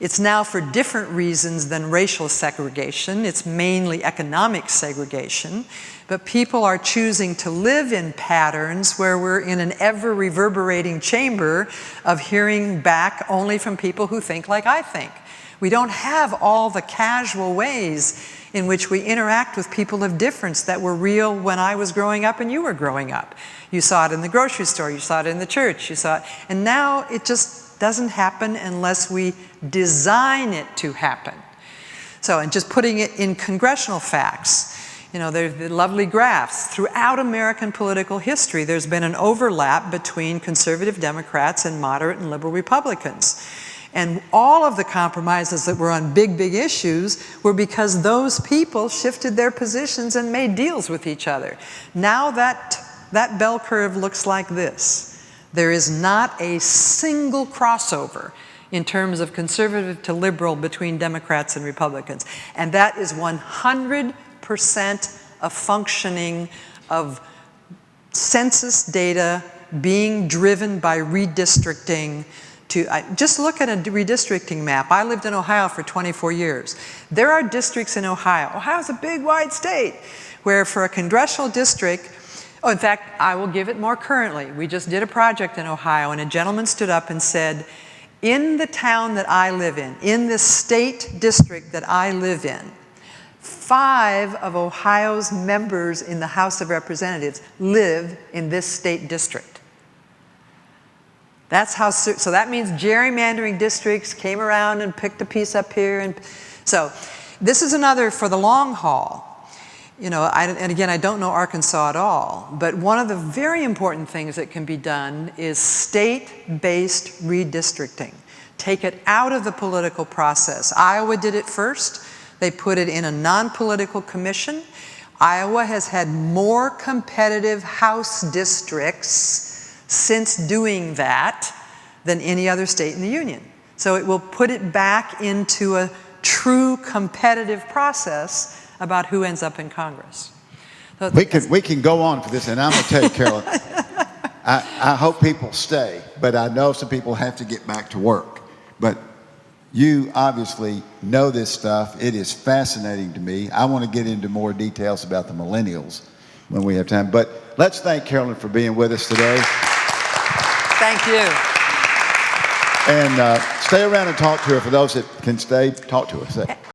It's now for different reasons than racial segregation. It's mainly economic segregation. But people are choosing to live in patterns where we're in an ever-reverberating chamber of hearing back only from people who think like I think. We don't have all the casual ways in which we interact with people of difference that were real when I was growing up and you were growing up. You saw it in the grocery store, you saw it in the church, you saw it, and now it just doesn't happen unless we design it to happen. So, and just putting it in congressional facts, you know, there's the lovely graphs. Throughout American political history, there's been an overlap between conservative Democrats and moderate and liberal Republicans. And all of the compromises that were on big, big issues were because those people shifted their positions and made deals with each other. Now that bell curve looks like this. There is not a single crossover in terms of conservative to liberal between Democrats and Republicans. And that is 100% a functioning of census data being driven by redistricting Just look at a redistricting map. I lived in Ohio for 24 years. There are districts in Ohio. Ohio's a big, wide state where for a congressional district, oh, in fact, I will give it more currently. We just did a project in Ohio, and a gentleman stood up and said, in the town that I live in this state district that I live in, 5 of Ohio's members in the House of Representatives live in this state district. That's how, so that means gerrymandering districts came around and picked a piece up here. And so this is another for the long haul. You know, and again, I don't know Arkansas at all, but one of the very important things that can be done is state-based redistricting. Take it out of the political process. Iowa did it first. They put it in a non-political commission. Iowa has had more competitive House districts since doing that than any other state in the union. So it will put it back into a true competitive process about who ends up in Congress. So We can go on for this, and I'm going to tell you, Carolyn, I hope people stay, but I know some people have to get back to work. But you obviously know this stuff. It is fascinating to me. I want to get into more details about the millennials when we have time. But let's thank Carolyn for being with us today. Thank you. And stay around and talk to her. For those that can stay, talk to us.